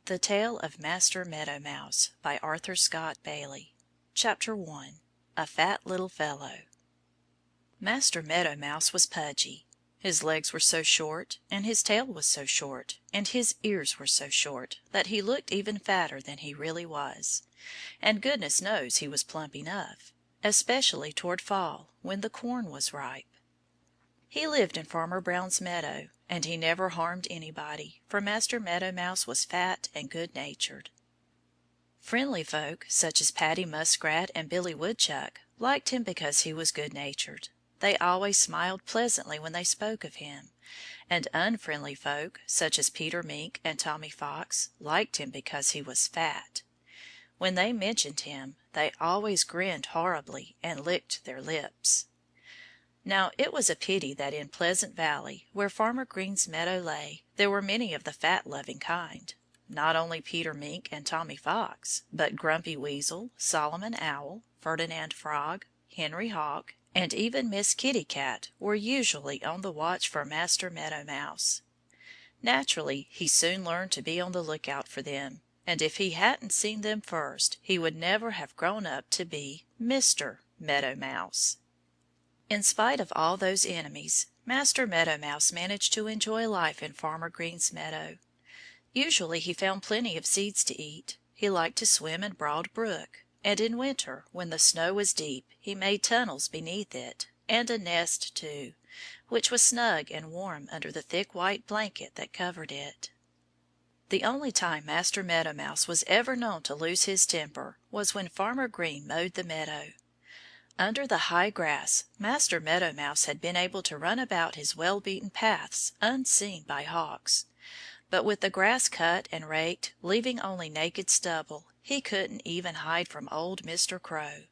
The Tale of Master Meadow Mouse by Arthur Scott Bailey. Chapter I. A Fat Little Fellow. Master Meadow Mouse was pudgy. His legs were so short, and his tail was so short, and his ears were so short, that he looked even fatter than he really was. And goodness knows he was plump enough, especially toward fall, when the corn was ripe. He lived in Farmer Brown's meadow, and he never harmed anybody, for Master Meadow Mouse was fat and good-natured. Friendly folk, such as Paddy Muskrat and Billy Woodchuck, liked him because he was good-natured. They always smiled pleasantly when they spoke of him. And unfriendly folk, such as Peter Mink and Tommy Fox, liked him because he was fat. When they mentioned him, they always grinned horribly and licked their lips. Now it was a pity that in Pleasant Valley, where Farmer Green's meadow lay, there were many of the fat-loving kind. Not only Peter Mink and Tommy Fox, but Grumpy Weasel, Solomon Owl, Ferdinand Frog, Henry Hawk, and even Miss Kitty Cat were usually on the watch for Master Meadow Mouse. Naturally, he soon learned to be on the lookout for them, and if he hadn't seen them first he would never have grown up to be Mr. Meadow Mouse. In spite of all those enemies, Master Meadow Mouse managed to enjoy life in Farmer Green's meadow. Usually he found plenty of seeds to eat. He liked to swim in Broad Brook, and in winter, when the snow was deep, he made tunnels beneath it, and a nest, too, which was snug and warm under the thick white blanket that covered it. The only time Master Meadow Mouse was ever known to lose his temper was when Farmer Green mowed the meadow. Under the high grass Master Meadow Mouse had been able to run about his well-beaten paths unseen by hawks. But with the grass cut and raked, leaving only naked stubble, he couldn't even hide from old Mr. Crow.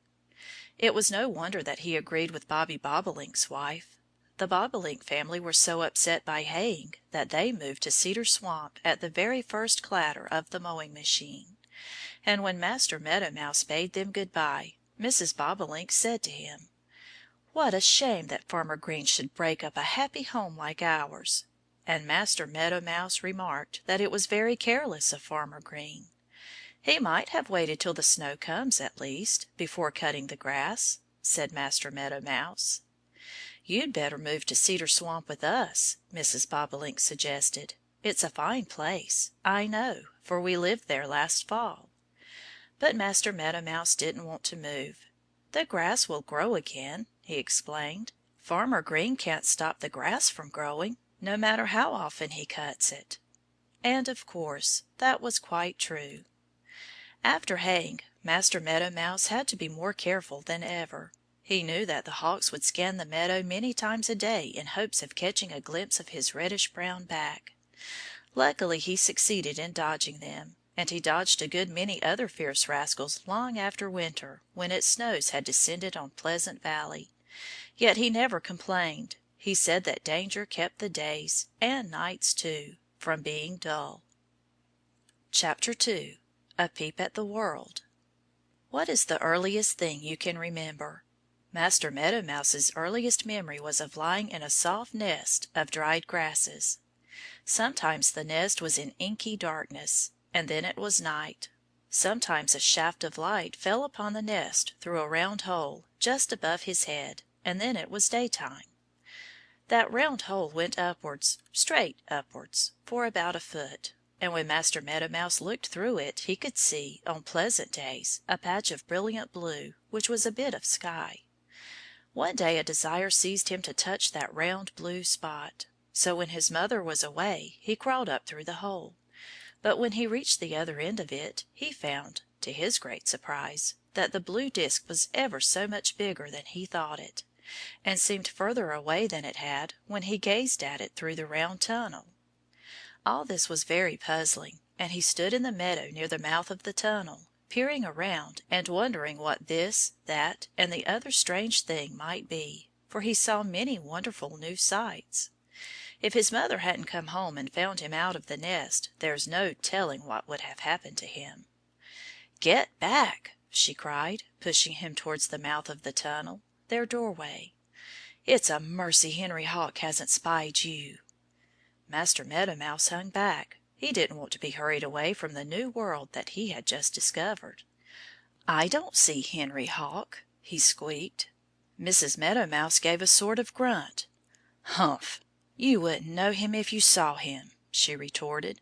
It was no wonder that he agreed with Bobby Bobolink's wife. The Bobolink family were so upset by haying that they moved to Cedar Swamp at the very first clatter of the mowing machine. And when Master Meadow Mouse bade them good-by, Mrs. Bobolink said to him, "What a shame that Farmer Green should break up a happy home like ours." And Master Meadow Mouse remarked that it was very careless of Farmer Green. "He might have waited till the snow comes, at least, before cutting the grass," said Master Meadow Mouse. "You'd better move to Cedar Swamp with us," Mrs. Bobolink suggested. "It's a fine place, I know, for we lived there last fall." But Master Meadow Mouse didn't want to move. "The grass will grow again," he explained. "Farmer Green can't stop the grass from growing, no matter how often he cuts it." And of course that was quite true. After haying, Master Meadow Mouse had to be more careful than ever. He knew that the hawks would scan the meadow many times a day in hopes of catching a glimpse of his reddish-brown back. Luckily he succeeded in dodging them. And he dodged a good many other fierce rascals long after winter, when its snows had descended on Pleasant Valley. Yet he never complained. He said that danger kept the days, and nights too, from being dull. Chapter II. A Peep at the World. What is the earliest thing you can remember? Master Meadow Mouse's earliest memory was of lying in a soft nest of dried grasses. Sometimes the nest was in inky darkness, and then it was night. Sometimes a shaft of light fell upon the nest through a round hole just above his head, and then it was daytime. That round hole went upwards, straight upwards, for about a foot, and when Master Meadow Mouse looked through it he could see, on pleasant days, a patch of brilliant blue, which was a bit of sky. One day a desire seized him to touch that round blue spot. So when his mother was away he crawled up through the hole. But when he reached the other end of it he found, to his great surprise, that the blue disk was ever so much bigger than he thought it, and seemed further away than it had when he gazed at it through the round tunnel. All this was very puzzling, and he stood in the meadow near the mouth of the tunnel, peering around and wondering what this, that, and the other strange thing might be, for he saw many wonderful new sights. If his mother hadn't come home and found him out of the nest, there's no telling what would have happened to him. "Get back!" she cried, pushing him towards the mouth of the tunnel, their doorway. "It's a mercy Henry Hawk hasn't spied you." Master Meadow Mouse hung back. He didn't want to be hurried away from the new world that he had just discovered. "I don't see Henry Hawk," he squeaked. Mrs. Meadow Mouse gave a sort of grunt. "Humph! You wouldn't know him if you saw him," she retorted.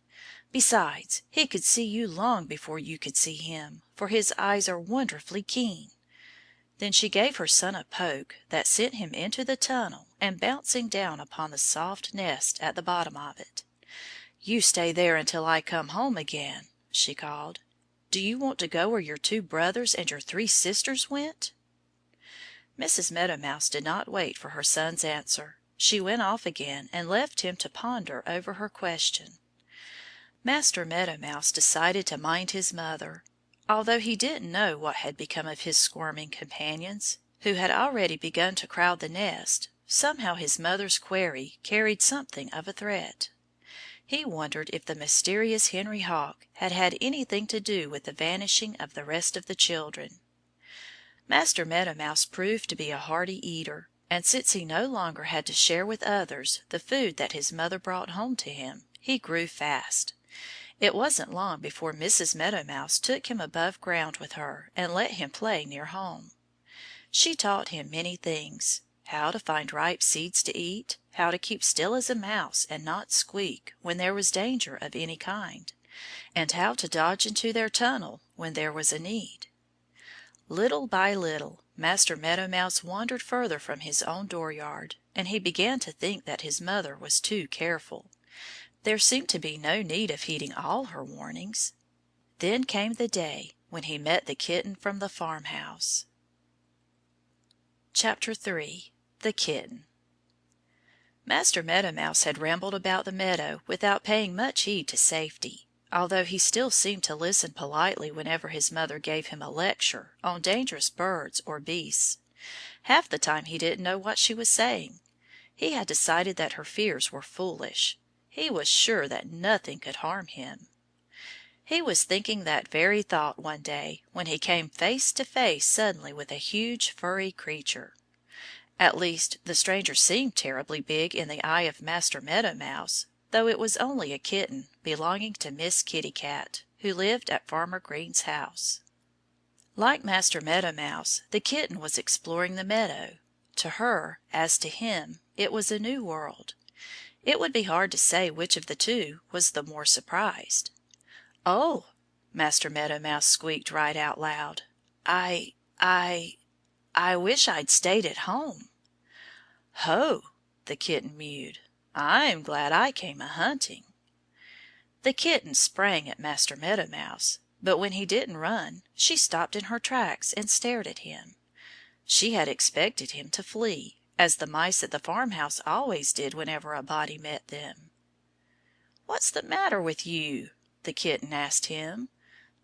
"Besides, he could see you long before you could see him, for his eyes are wonderfully keen." Then she gave her son a poke that sent him into the tunnel and bouncing down upon the soft nest at the bottom of it. "You stay there until I come home again," she called. "Do you want to go where your 2 brothers and your 3 sisters went?" Mrs. Meadow Mouse did not wait for her son's answer. She went off again and left him to ponder over her question. Master Meadow Mouse decided to mind his mother. Although he didn't know what had become of his squirming companions, who had already begun to crowd the nest, somehow his mother's query carried something of a threat. He wondered if the mysterious Henry Hawk had had anything to do with the vanishing of the rest of the children. Master Meadow Mouse proved to be a hearty eater, and since he no longer had to share with others the food that his mother brought home to him, he grew fast. It wasn't long before Mrs. Meadow Mouse took him above ground with her and let him play near home. She taught him many things: how to find ripe seeds to eat, how to keep still as a mouse and not squeak when there was danger of any kind, and how to dodge into their tunnel when there was a need. Little by little Master Meadow Mouse wandered further from his own dooryard, and he began to think that his mother was too careful. There seemed to be no need of heeding all her warnings. Then came the day when he met the kitten from the farmhouse. Chapter 3. The Kitten. Master Meadow Mouse had rambled about the meadow without paying much heed to safety, although he still seemed to listen politely whenever his mother gave him a lecture on dangerous birds or beasts. Half the time he didn't know what she was saying. He had decided that her fears were foolish. He was sure that nothing could harm him. He was thinking that very thought one day when he came face to face suddenly with a huge furry creature. At least, the stranger seemed terribly big in the eye of Master Meadow Mouse, though it was only a kitten belonging to Miss Kitty Cat, who lived at Farmer Green's house. Like Master Meadow Mouse, the kitten was exploring the meadow. To her, as to him, it was a new world. It would be hard to say which of the two was the more surprised. "Oh!" Master Meadow Mouse squeaked right out loud. I wish I'd stayed at home." "Ho!" the kitten mewed. "I'm glad I came a-hunting." The kitten sprang at Master Meadow Mouse, but when he didn't run she stopped in her tracks and stared at him. She had expected him to flee, as the mice at the farmhouse always did whenever a body met them. "What's the matter with you?" the kitten asked him.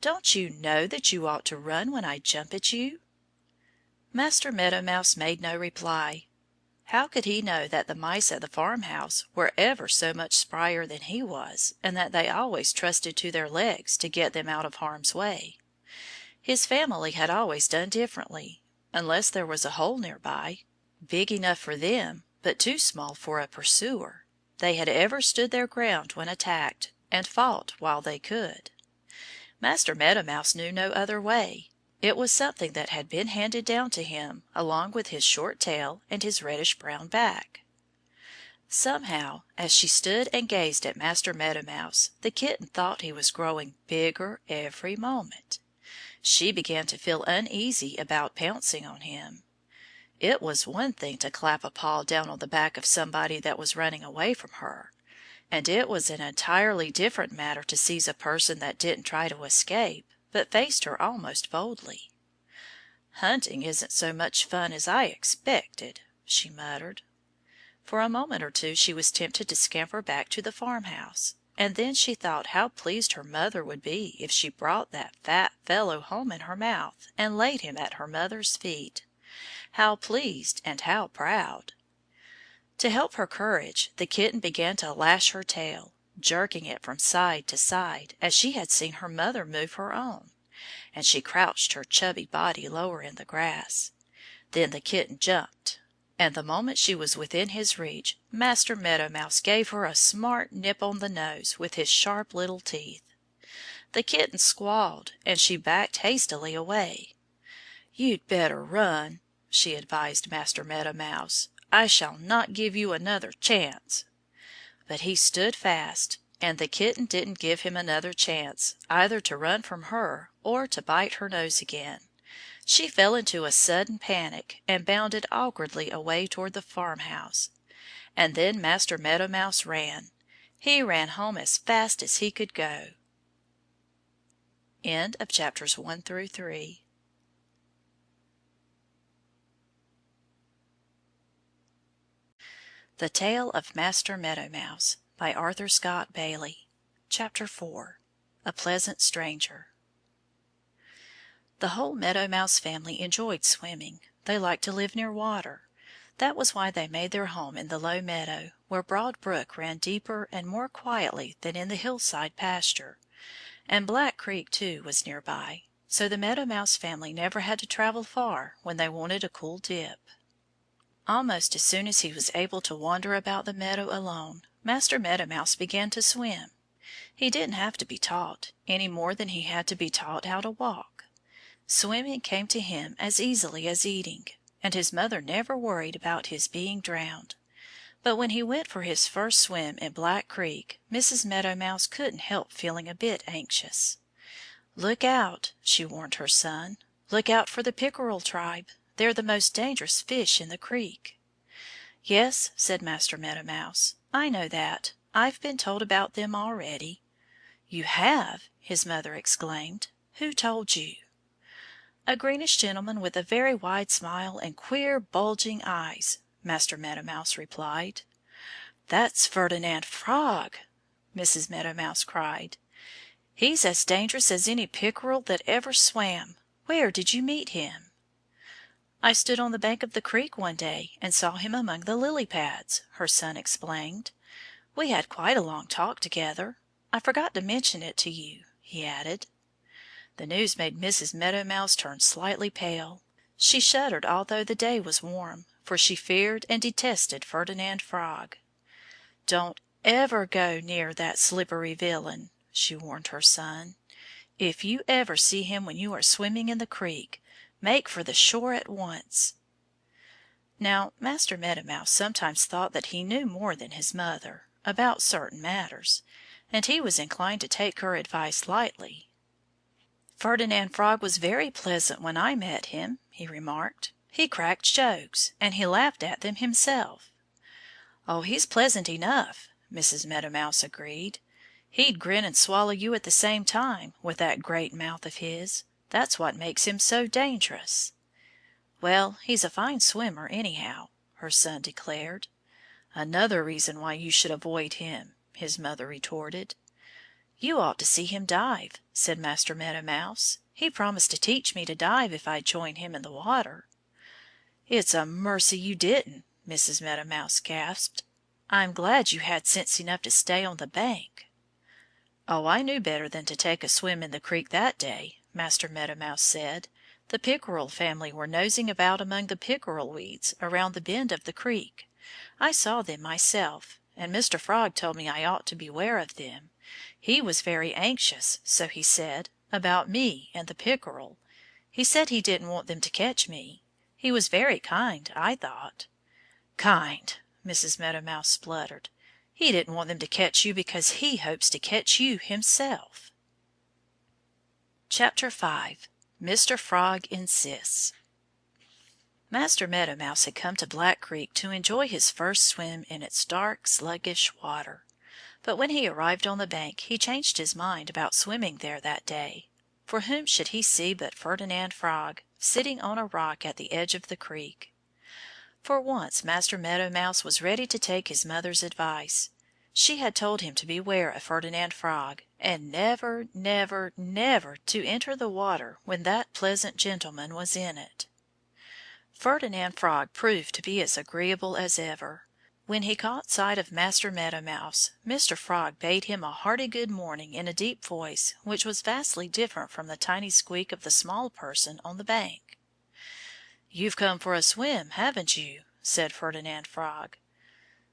"Don't you know that you ought to run when I jump at you?" Master Meadow Mouse made no reply. How could he know that the mice at the farmhouse were ever so much sprier than he was, and that they always trusted to their legs to get them out of harm's way? His family had always done differently. Unless there was a hole near by, big enough for them but too small for a pursuer, they had ever stood their ground when attacked, and fought while they could. Master Meadow Mouse knew no other way. It was something that had been handed down to him along with his short tail and his reddish-brown back. Somehow, as she stood and gazed at Master Meadow Mouse, the kitten thought he was growing bigger every moment. She began to feel uneasy about pouncing on him. It was one thing to clap a paw down on the back of somebody that was running away from her, and it was an entirely different matter to seize a person that didn't try to escape, but faced her almost boldly. "Hunting isn't so much fun as I expected," she muttered. For a moment or two she was tempted to scamper back to the farmhouse, and then she thought how pleased her mother would be if she brought that fat fellow home in her mouth and laid him at her mother's feet. How pleased and how proud! To help her courage the kitten began to lash her tail, jerking it from side to side as she had seen her mother move her own, and she crouched her chubby body lower in the grass. Then the kitten jumped. And the moment she was within his reach, Master Meadow Mouse gave her a smart nip on the nose with his sharp little teeth. The kitten squalled, and she backed hastily away. "You'd better run," she advised Master Meadow Mouse. "I shall not give you another chance." But he stood fast, and the kitten didn't give him another chance either to run from her or to bite her nose again. She fell into a sudden panic and bounded awkwardly away toward the farmhouse. And then Master Meadow Mouse ran. He ran home as fast as he could go. End of chapters 1 through 3. The Tale of Master Meadow Mouse by Arthur Scott Bailey. Chapter 4. A Pleasant Stranger. The whole Meadow Mouse family enjoyed swimming. They liked to live near water. That was why they made their home in the low meadow, where Broad Brook ran deeper and more quietly than in the hillside pasture. And Black Creek, too, was near by, so the Meadow Mouse family never had to travel far when they wanted a cool dip. Almost as soon as he was able to wander about the meadow alone, Master Meadow Mouse began to swim. He didn't have to be taught, any more than he had to be taught how to walk. Swimming came to him as easily as eating, and his mother never worried about his being drowned. But when he went for his first swim in Black Creek, Mrs. Meadow Mouse couldn't help feeling a bit anxious. "Look out!" she warned her son. "Look out for the pickerel tribe. They're the most dangerous fish in the creek." "Yes," said Master Meadow Mouse. "I know that. I've been told about them already." "You have!" his mother exclaimed. "Who told you?" "A greenish gentleman with a very wide smile and queer, bulging eyes," Master Meadow Mouse replied. "That's Ferdinand Frog!" Mrs. Meadow Mouse cried. "He's as dangerous as any pickerel that ever swam. Where did you meet him?" "I stood on the bank of the creek one day and saw him among the lily pads," her son explained. "We had quite a long talk together. I forgot to mention it to you," he added. The news made Mrs. Meadow Mouse turn slightly pale. She shuddered although the day was warm, for she feared and detested Ferdinand Frog. "Don't ever go near that slippery villain," she warned her son. "If you ever see him when you are swimming in the creek, make for the shore at once." Now, Master Meadow Mouse sometimes thought that he knew more than his mother about certain matters, and he was inclined to take her advice lightly. "Ferdinand Frog was very pleasant when I met him," he remarked. "He cracked jokes; and he laughed at them himself." "Oh, he's pleasant enough," Mrs. Meadow Mouse agreed. "He'd grin and swallow you at the same time, with that great mouth of his. That's what makes him so dangerous." "Well, he's a fine swimmer, anyhow," her son declared. "Another reason why you should avoid him," his mother retorted. "You ought to see him dive," said Master Meadow Mouse. "He promised to teach me to dive if I'd join him in the water." "It's a mercy you didn't," Mrs. Meadow Mouse gasped. "I'm glad you had sense enough to stay on the bank." "Oh, I knew better than to take a swim in the creek that day," Master Meadow Mouse said. "The pickerel family were nosing about among the pickerel weeds around the bend of the creek. I saw them myself, and Mr. Frog told me I ought to beware of them. He was very anxious, so he said, about me and the pickerel. He said he didn't want them to catch me. He was very kind, I thought." "Kind!" Mrs. Meadow Mouse spluttered. "He didn't want them to catch you because he hopes to catch you himself." Chapter 5. Mr. Frog Insists. Master Meadow Mouse had come to Black Creek to enjoy his first swim in its dark, sluggish water. But when he arrived on the bank he changed his mind about swimming there that day. For whom should he see but Ferdinand Frog, sitting on a rock at the edge of the creek. For once Master Meadow Mouse was ready to take his mother's advice. She had told him to beware of Ferdinand Frog, and never, never, never to enter the water when that pleasant gentleman was in it. Ferdinand Frog proved to be as agreeable as ever. When he caught sight of Master Meadow Mouse, Mr. Frog bade him a hearty good morning in a deep voice which was vastly different from the tiny squeak of the small person on the bank. "You've come for a swim, haven't you?" said Ferdinand Frog.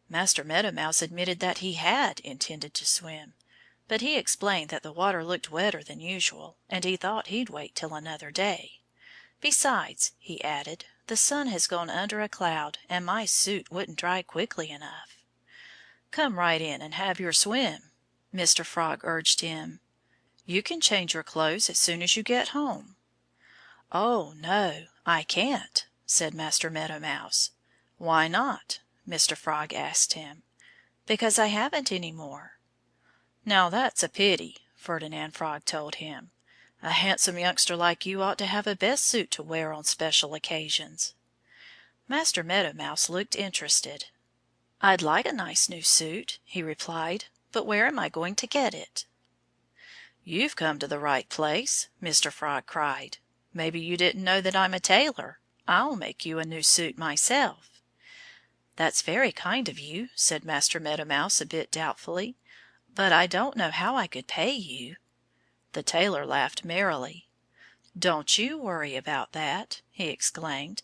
Master Meadow Mouse admitted that he had intended to swim, but he explained that the water looked wetter than usual, and he thought he'd wait till another day. "Besides," he added, "the sun has gone under a cloud and my suit wouldn't dry quickly enough." "Come right in and have your swim," Mr. Frog urged him. "You can change your clothes as soon as you get home." "Oh, no, I can't," said Master Meadow Mouse. "Why not?" Mr. Frog asked him. "Because I haven't any more." "Now that's a pity," Ferdinand Frog told him. "A handsome youngster like you ought to have a best suit to wear on special occasions." Master Meadow Mouse looked interested. "I'd like a nice new suit," he replied. "But where am I going to get it?" "You've come to the right place," Mr. Frog cried. "Maybe you didn't know that I'm a tailor. I'll make you a new suit myself." "That's very kind of you," said Master Meadow Mouse a bit doubtfully. "But I don't know how I could pay you." The tailor laughed merrily. "Don't you worry about that!" he exclaimed.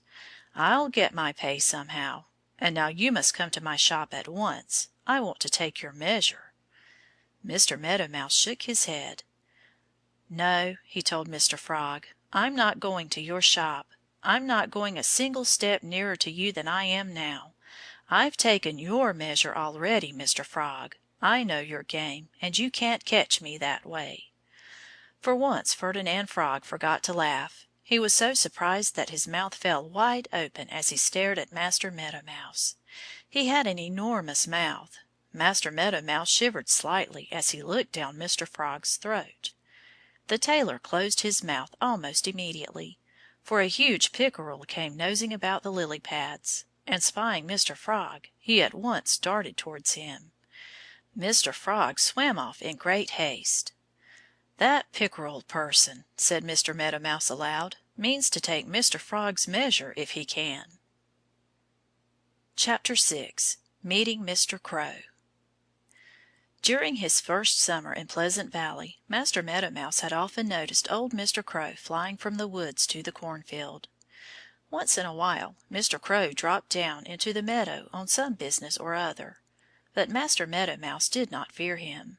"I'll get my pay somehow. And now you must come to my shop at once. I want to take your measure." Mr. Meadow Mouse shook his head. "No," he told Mr. Frog, "I'm not going to your shop. I'm not going a single step nearer to you than I am now. I've taken your measure already, Mr. Frog. I know your game, and you can't catch me that way." For once Ferdinand Frog forgot to laugh. He was so surprised that his mouth fell wide open as he stared at Master Meadow Mouse. He had an enormous mouth. Master Meadow Mouse shivered slightly as he looked down Mr. Frog's throat. The tailor closed his mouth almost immediately, for a huge pickerel came nosing about the lily pads, and spying Mr. Frog, he at once darted towards him. Mr. Frog swam off in great haste. "That pickerel person," said Mr. Meadow Mouse aloud, "means to take Mr. Frog's measure if he can." Chapter VI. Meeting Mr. Crow. During his first summer in Pleasant Valley Master Meadow Mouse had often noticed old Mr. Crow flying from the woods to the cornfield. Once in a while Mr. Crow dropped down into the meadow on some business or other. But Master Meadow Mouse did not fear him.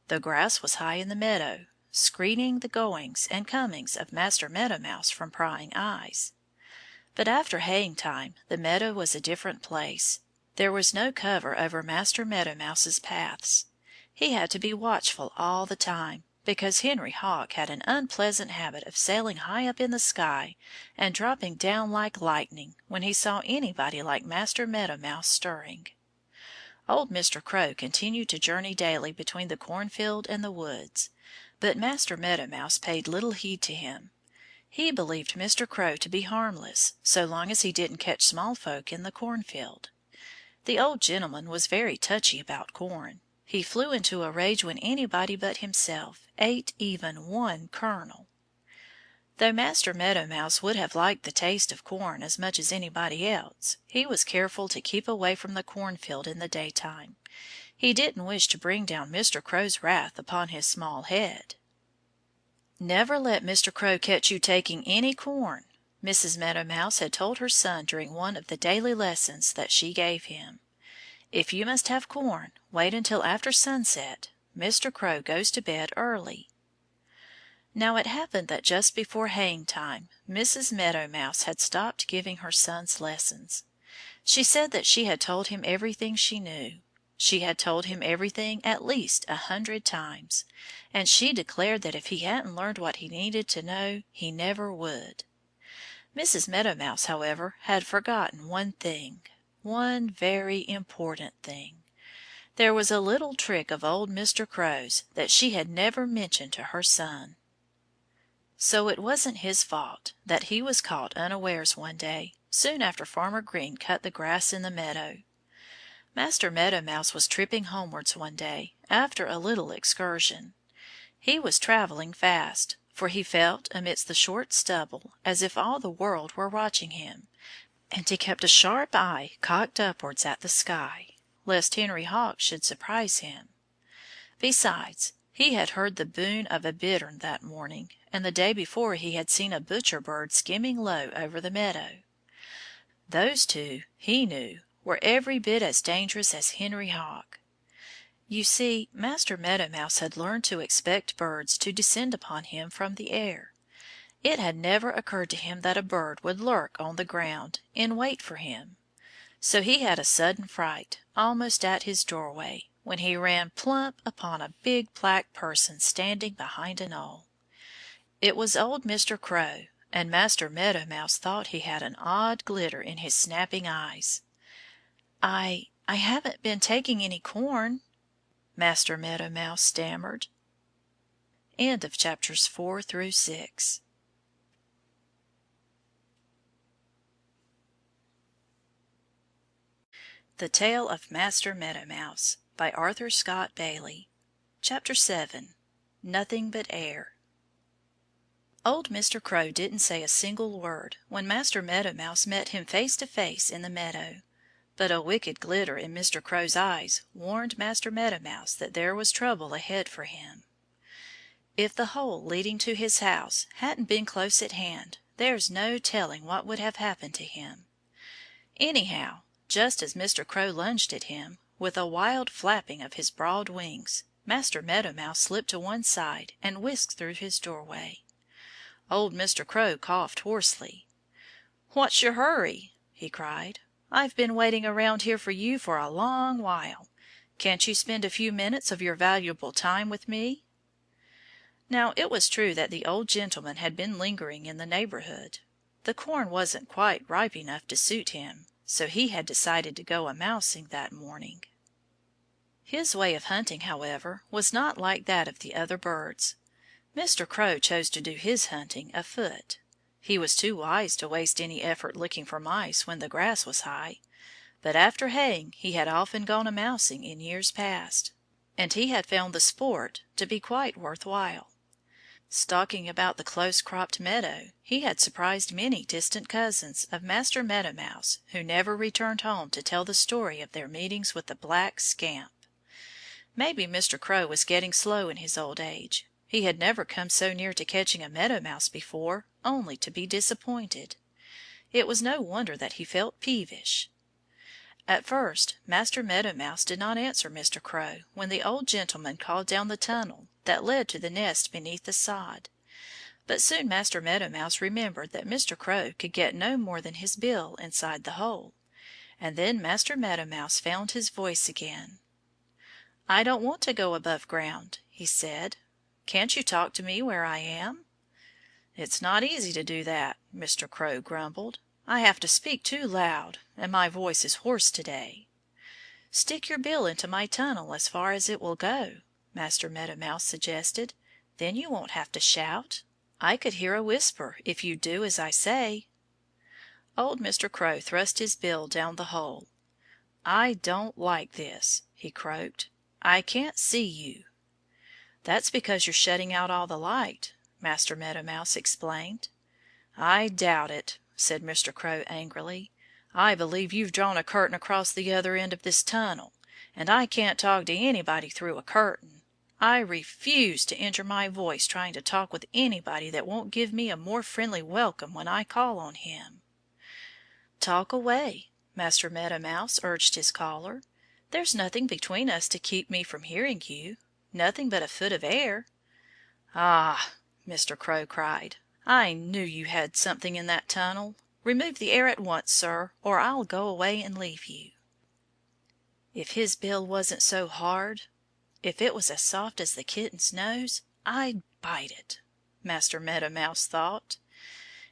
The grass was high in the meadow, screening the goings and comings of Master Meadow Mouse from prying eyes. But after haying time the meadow was a different place. There was no cover over Master Meadow Mouse's paths. He had to be watchful all the time, because Henry Hawk had an unpleasant habit of sailing high up in the sky and dropping down like lightning when he saw anybody like Master Meadow Mouse stirring. Old Mr. Crow continued to journey daily between the cornfield and the woods, but Master Meadow Mouse paid little heed to him. He believed Mr. Crow to be harmless so long as he didn't catch small folk in the cornfield. The old gentleman was very touchy about corn. He flew into a rage when anybody but himself ate even one kernel. Though Master Meadow Mouse would have liked the taste of corn as much as anybody else, he was careful to keep away from the cornfield in the daytime. He didn't wish to bring down Mr. Crow's wrath upon his small head. "Never let Mr. Crow catch you taking any corn," Mrs. Meadow Mouse had told her son during one of the daily lessons that she gave him. "If you must have corn, wait until after sunset. Mr. Crow goes to bed early." Now it happened that just before haying time Mrs. Meadow Mouse had stopped giving her sons lessons. She said that she had told him everything she knew. She had told him everything at least 100 times, and she declared that if he hadn't learned what he needed to know he never would. Mrs. Meadow Mouse, however, had forgotten one thing, one very important thing. There was a little trick of old Mr. Crow's that she had never mentioned to her son. So it wasn't his fault that he was caught unawares one day, soon after Farmer Green cut the grass in the meadow. Master Meadow Mouse was tripping homewards one day, after a little excursion. He was travelling fast, for he felt amidst the short stubble as if all the world were watching him, and he kept a sharp eye cocked upwards at the sky, lest Henry Hawk should surprise him. Besides, he had heard the boom of a bittern that morning, and the day before he had seen a butcher bird skimming low over the meadow. Those two, he knew, were every bit as dangerous as Henry Hawk. You see, Master Meadow Mouse had learned to expect birds to descend upon him from the air. It had never occurred to him that a bird would lurk on the ground, in wait for him. So he had a sudden fright, almost at his doorway, when he ran plump upon a big black person standing behind a knoll. It was old Mr. Crow, and Master Meadow Mouse thought he had an odd glitter in his snapping eyes. I haven't been taking any corn," Master Meadow Mouse stammered. End of chapters 4 through 6. The Tale of Master Meadow Mouse by Arthur Scott Bailey. Chapter 7. Nothing but Air. Old Mr. Crow didn't say a single word when Master Meadow Mouse met him face to face in the meadow. But a wicked glitter in Mr. Crow's eyes warned Master Meadow Mouse that there was trouble ahead for him. If the hole leading to his house hadn't been close at hand, there's no telling what would have happened to him. Anyhow, just as Mr. Crow lunged at him, with a wild flapping of his broad wings, Master Meadow Mouse slipped to one side and whisked through his doorway. Old Mr. Crow coughed hoarsely. "What's your hurry?" he cried. "I've been waiting around here for you for a long while. Can't you spend a few minutes of your valuable time with me?" Now it was true that the old gentleman had been lingering in the neighborhood. The corn wasn't quite ripe enough to suit him, so he had decided to go a-mousing that morning. His way of hunting, however, was not like that of the other birds. Mr. Crow chose to do his hunting afoot. He was too wise to waste any effort looking for mice when the grass was high, but after haying he had often gone a-mousing in years past, and he had found the sport to be quite worth while. Stalking about the close-cropped meadow, he had surprised many distant cousins of Master Meadow Mouse who never returned home to tell the story of their meetings with the black scamp. Maybe Mr. Crow was getting slow in his old age. He had never come so near to catching a meadow mouse before, only to be disappointed. It was no wonder that he felt peevish. At first Master Meadow Mouse did not answer Mr. Crow when the old gentleman called down the tunnel that led to the nest beneath the sod. But soon Master Meadow Mouse remembered that Mr. Crow could get no more than his bill inside the hole. And then Master Meadow Mouse found his voice again. "I don't want to go above ground," he said. "Can't you talk to me where I am?" "It's not easy to do that," Mr. Crow grumbled. "I have to speak too loud, and my voice is hoarse today." "Stick your bill into my tunnel as far as it will go," Master Meadow Mouse suggested. "Then you won't have to shout. I could hear a whisper if you do as I say." Old Mr. Crow thrust his bill down the hole. "I don't like this," he croaked. "I can't see you." "That's because you're shutting out all the light," Master Meadow Mouse explained. "I doubt it," said Mr. Crow angrily. "I believe you've drawn a curtain across the other end of this tunnel. And I can't talk to anybody through a curtain. I refuse to injure my voice trying to talk with anybody that won't give me a more friendly welcome when I call on him." "Talk away," Master Meadow Mouse urged his caller. "There's nothing between us to keep me from hearing you. Nothing but a foot of air." "Ah!" Mr. Crow cried. "I knew you had something in that tunnel. Remove the air at once, sir, or I'll go away and leave you." If his bill wasn't so hard, if it was as soft as the kitten's nose, I'd bite it, Master Meadow Mouse thought.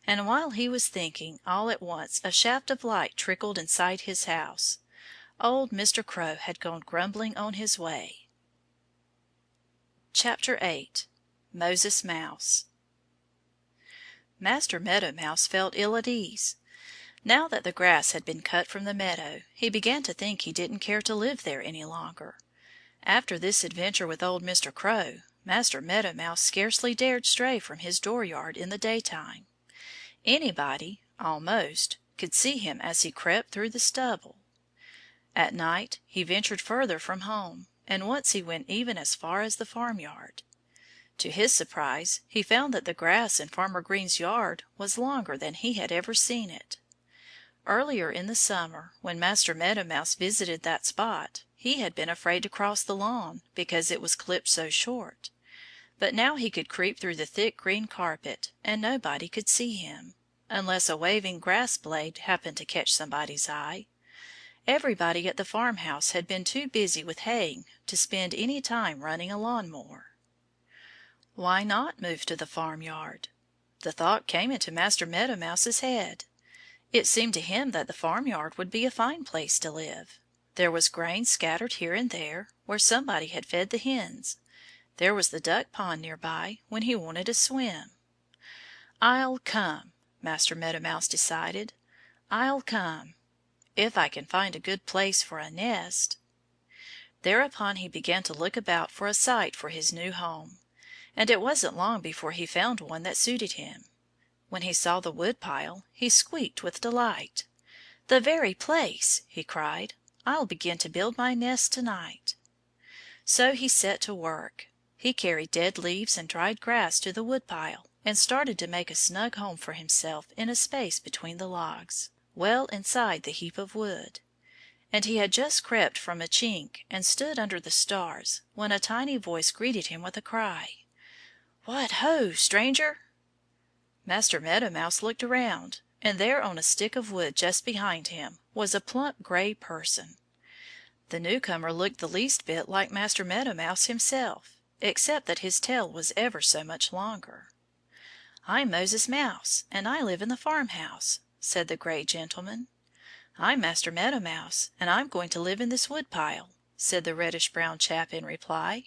And while he was thinking, all at once a shaft of light trickled inside his house. Old Mr. Crow had gone grumbling on his way. Chapter 8. Moses Mouse. Master Meadow Mouse felt ill at ease. Now that the grass had been cut from the meadow, he began to think he didn't care to live there any longer. After this adventure with old Mr. Crow, Master Meadow Mouse scarcely dared stray from his dooryard in the daytime. Anybody, almost, could see him as he crept through the stubble. At night he ventured further from home, and once he went even as far as the farmyard. To his surprise he found that the grass in Farmer Green's yard was longer than he had ever seen it. Earlier in the summer, when Master Meadow Mouse visited that spot, he had been afraid to cross the lawn because it was clipped so short. But now he could creep through the thick green carpet and nobody could see him, unless a waving grass blade happened to catch somebody's eye. Everybody at the farmhouse had been too busy with haying to spend any time running a lawn mower. Why not move to the farmyard? The thought came into Master Meadow Mouse's head. It seemed to him that the farmyard would be a fine place to live. There was grain scattered here and there, where somebody had fed the hens. There was the duck pond near by when he wanted a swim. "I'll come," Master Meadow Mouse decided. "I'll come, if I can find a good place for a nest." Thereupon he began to look about for a site for his new home. And it wasn't long before he found one that suited him. When he saw the woodpile he squeaked with delight. "The very place!" he cried. "I'll begin to build my nest to-night." So he set to work. He carried dead leaves and dried grass to the woodpile and started to make a snug home for himself in a space between the logs, well inside the heap of wood. And he had just crept from a chink and stood under the stars when a tiny voice greeted him with a cry. "What ho, stranger!" Master Meadow Mouse looked around, and there on a stick of wood just behind him was a plump gray person. The newcomer looked the least bit like Master Meadow Mouse himself, except that his tail was ever so much longer. "I'm Moses Mouse, and I live in the farmhouse," said the gray gentleman. "I'm Master Meadow Mouse, and I'm going to live in this woodpile," said the reddish-brown chap in reply.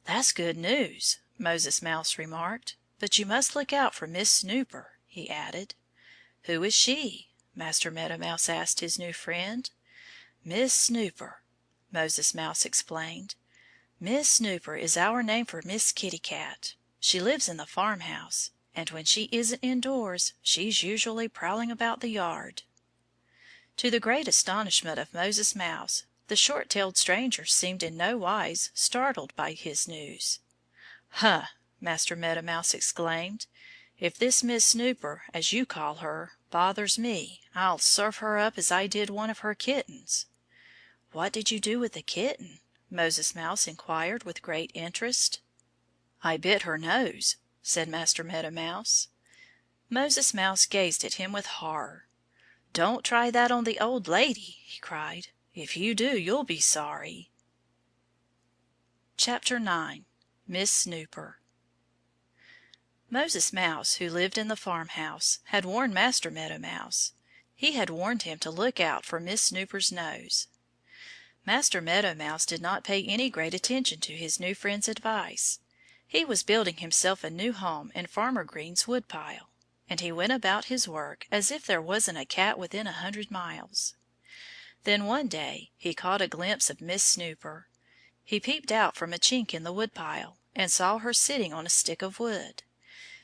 "That's good news," Moses Mouse remarked. "But you must look out for Miss Snooper," he added. "Who is she?" Master Meadow Mouse asked his new friend. "Miss Snooper," Moses Mouse explained. "Miss Snooper is our name for Miss Kitty Cat. She lives in the farmhouse, and when she isn't indoors she's usually prowling about the yard." To the great astonishment of Moses Mouse, the short-tailed stranger seemed in no wise startled by his news. "Huh!" Master Meadow Mouse exclaimed. "If this Miss Snooper, as you call her, bothers me, I'll serve her up as I did one of her kittens." "What did you do with the kitten?" Moses Mouse inquired with great interest. "I bit her nose," said Master Meadow Mouse. Moses Mouse gazed at him with horror. "Don't try that on the old lady!" he cried. "If you do you'll be sorry." Chapter IX. Miss Snooper. Moses Mouse, who lived in the farmhouse, had warned Master Meadow Mouse. He had warned him to look out for Miss Snooper's nose. Master Meadow Mouse did not pay any great attention to his new friend's advice. He was building himself a new home in Farmer Green's woodpile, and he went about his work as if there wasn't a cat within 100 miles. Then one day he caught a glimpse of Miss Snooper. He peeped out from a chink in the woodpile and saw her sitting on a stick of wood.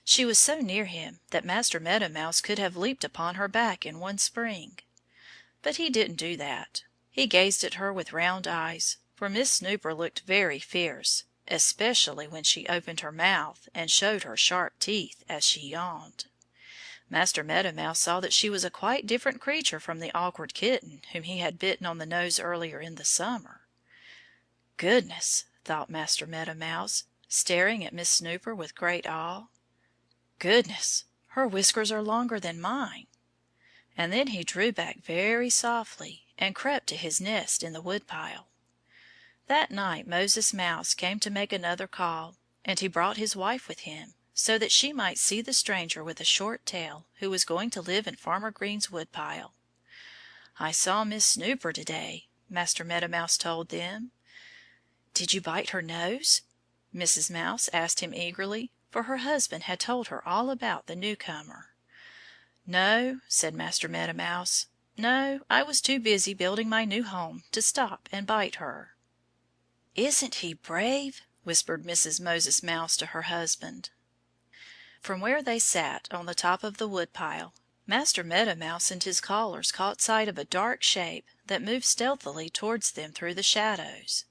She was so near him that Master Meadow Mouse could have leaped upon her back in one spring. But he didn't do that. He gazed at her with round eyes, for Miss Snooper looked very fierce, especially when she opened her mouth and showed her sharp teeth as she yawned. Master Meadow Mouse saw that she was a quite different creature from the awkward kitten whom he had bitten on the nose earlier in the summer. "Goodness!" thought Master Meadow Mouse, staring at Miss Snooper with great awe. "Goodness! Her whiskers are longer than mine." And then he drew back very softly and crept to his nest in the woodpile. That night Moses Mouse came to make another call, and he brought his wife with him, so that she might see the stranger with a short tail who was going to live in Farmer Green's woodpile. "I saw Miss Snooper to-day," Master Meadow Mouse told them. "Did you bite her nose?" Mrs. Mouse asked him eagerly, for her husband had told her all about the newcomer. "No," said Master Meadow Mouse. "No, I was too busy building my new home to stop and bite her." "Isn't he brave?" whispered Mrs. Moses Mouse to her husband. From where they sat on the top of the woodpile, Master Meadow Mouse and his callers caught sight of a dark shape that moved stealthily towards them through the shadows.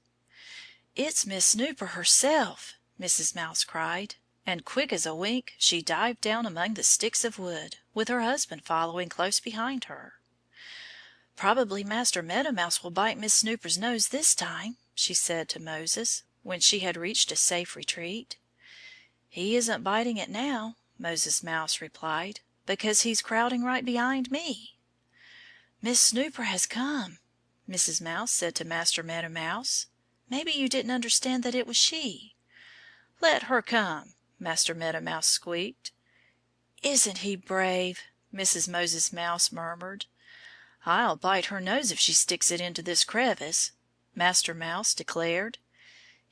"It's Miss Snooper herself!" Mrs. Mouse cried, and quick as a wink she dived down among the sticks of wood, with her husband following close behind her. "Probably Master Meadow Mouse will bite Miss Snooper's nose this time," she said to Moses, when she had reached a safe retreat. "He isn't biting it now," Moses Mouse replied, "because he's crowding right behind me." "Miss Snooper has come," Mrs. Mouse said to Master Meadow Mouse. "Maybe you didn't understand that it was she." "Let her come," Master Meadow Mouse squeaked. "Isn't he brave?" Mrs. Moses Mouse murmured. "I'll bite her nose if she sticks it into this crevice," Master Mouse declared.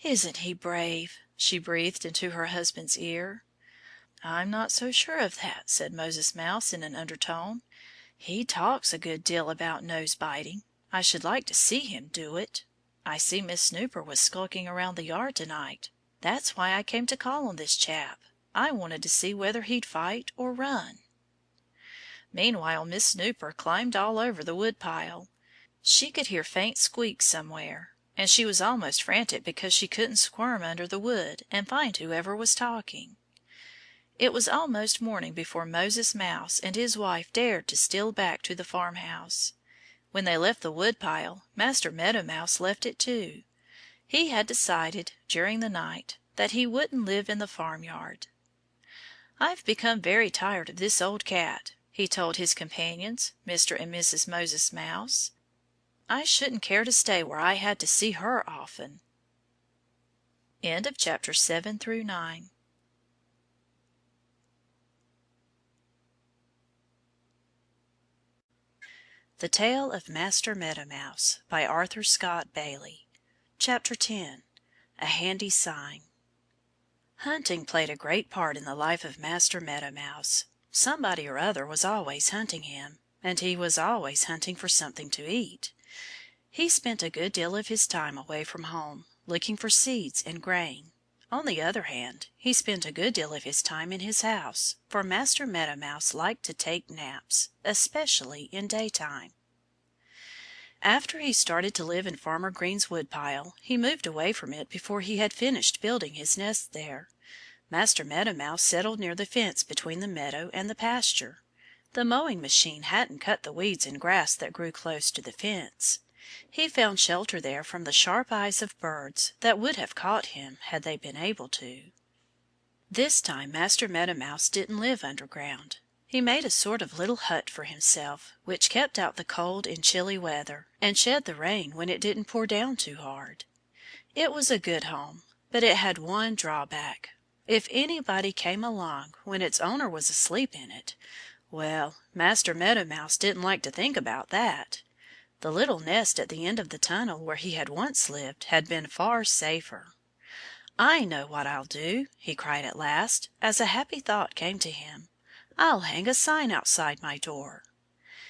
"Isn't he brave?" she breathed into her husband's ear. "I'm not so sure of that," said Moses Mouse in an undertone. "He talks a good deal about nose biting. I should like to see him do it. I see Miss Snooper was skulking around the yard to-night. That's why I came to call on this chap. I wanted to see whether he'd fight or run." Meanwhile Miss Snooper climbed all over the woodpile. She could hear faint squeaks somewhere, and she was almost frantic because she couldn't squirm under the wood and find whoever was talking. It was almost morning before Moses Mouse and his wife dared to steal back to the farmhouse. When they left the woodpile Master Meadow Mouse left it too. He had decided, during the night, that he wouldn't live in the farmyard. "I've become very tired of this old cat," he told his companions, Mr. and Mrs. Moses Mouse. "I shouldn't care to stay where I had to see her often." Chapter 7-9. The Tale of Master Meadow Mouse by Arthur Scott Bailey. Chapter 10. A Handy Sign. Hunting played a great part in the life of Master Meadow Mouse. Somebody or other was always hunting him, and he was always hunting for something to eat. He spent a good deal of his time away from home, looking for seeds and grain. On the other hand, he spent a good deal of his time in his house, for Master Meadow Mouse liked to take naps, especially in daytime. After he started to live in Farmer Green's woodpile he moved away from it before he had finished building his nest there. Master Meadow Mouse settled near the fence between the meadow and the pasture. The mowing machine hadn't cut the weeds and grass that grew close to the fence. He found shelter there from the sharp eyes of birds that would have caught him had they been able to. This time Master Meadow Mouse didn't live underground. He made a sort of little hut for himself, which kept out the cold in chilly weather and shed the rain when it didn't pour down too hard. It was a good home, but it had one drawback. If anybody came along when its owner was asleep in it, well, Master Meadow Mouse didn't like to think about that. The little nest at the end of the tunnel where he had once lived had been far safer. "I know what I'll do," he cried at last, as a happy thought came to him. "I'll hang a sign outside my door."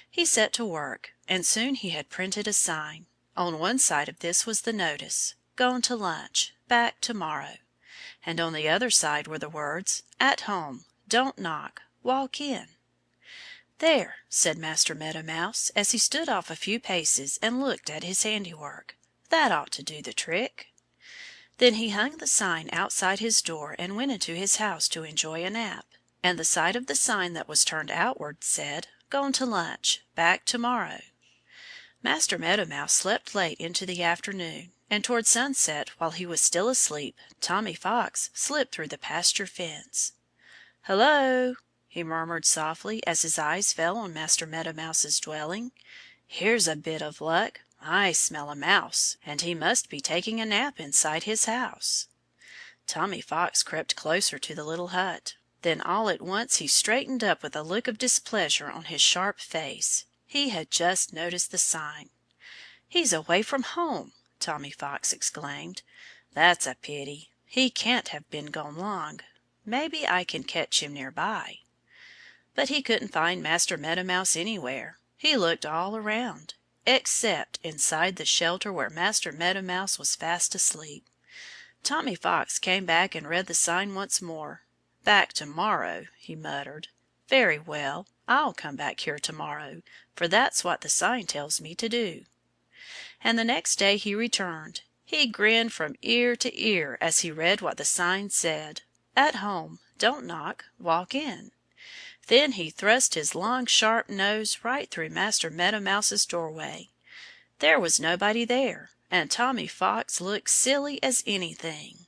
He set to work, and soon he had printed a sign. On one side of this was the notice, "Gone to lunch. Back to-morrow." And on the other side were the words, "At home. Don't knock. Walk in." "There," said Master Meadow Mouse, as he stood off a few paces and looked at his handiwork. "That ought to do the trick." Then he hung the sign outside his door and went into his house to enjoy a nap. And the side of the sign that was turned outward said, "Gone to lunch. Back to-morrow." Master Meadow Mouse slept late into the afternoon, and toward sunset, while he was still asleep, Tommy Fox slipped through the pasture fence. "Hello!" he murmured softly as his eyes fell on Master Meadow Mouse's dwelling. "Here's a bit of luck. I smell a mouse, and he must be taking a nap inside his house." Tommy Fox crept closer to the little hut. Then all at once he straightened up with a look of displeasure on his sharp face. He had just noticed the sign. "He's away from home!" Tommy Fox exclaimed. "That's a pity. He can't have been gone long. Maybe I can catch him near by." But he couldn't find Master Meadow Mouse anywhere. He looked all around, except inside the shelter where Master Meadow Mouse was fast asleep. Tommy Fox came back and read the sign once more. "Back to-morrow," he muttered. "Very well, I'll come back here to-morrow, for that's what the sign tells me to do." And the next day he returned. He grinned from ear to ear as he read what the sign said, "At home. Don't knock. Walk in." Then he thrust his long sharp nose right through Master Meadow Mouse's doorway. There was nobody there, and Tommy Fox looked silly as anything.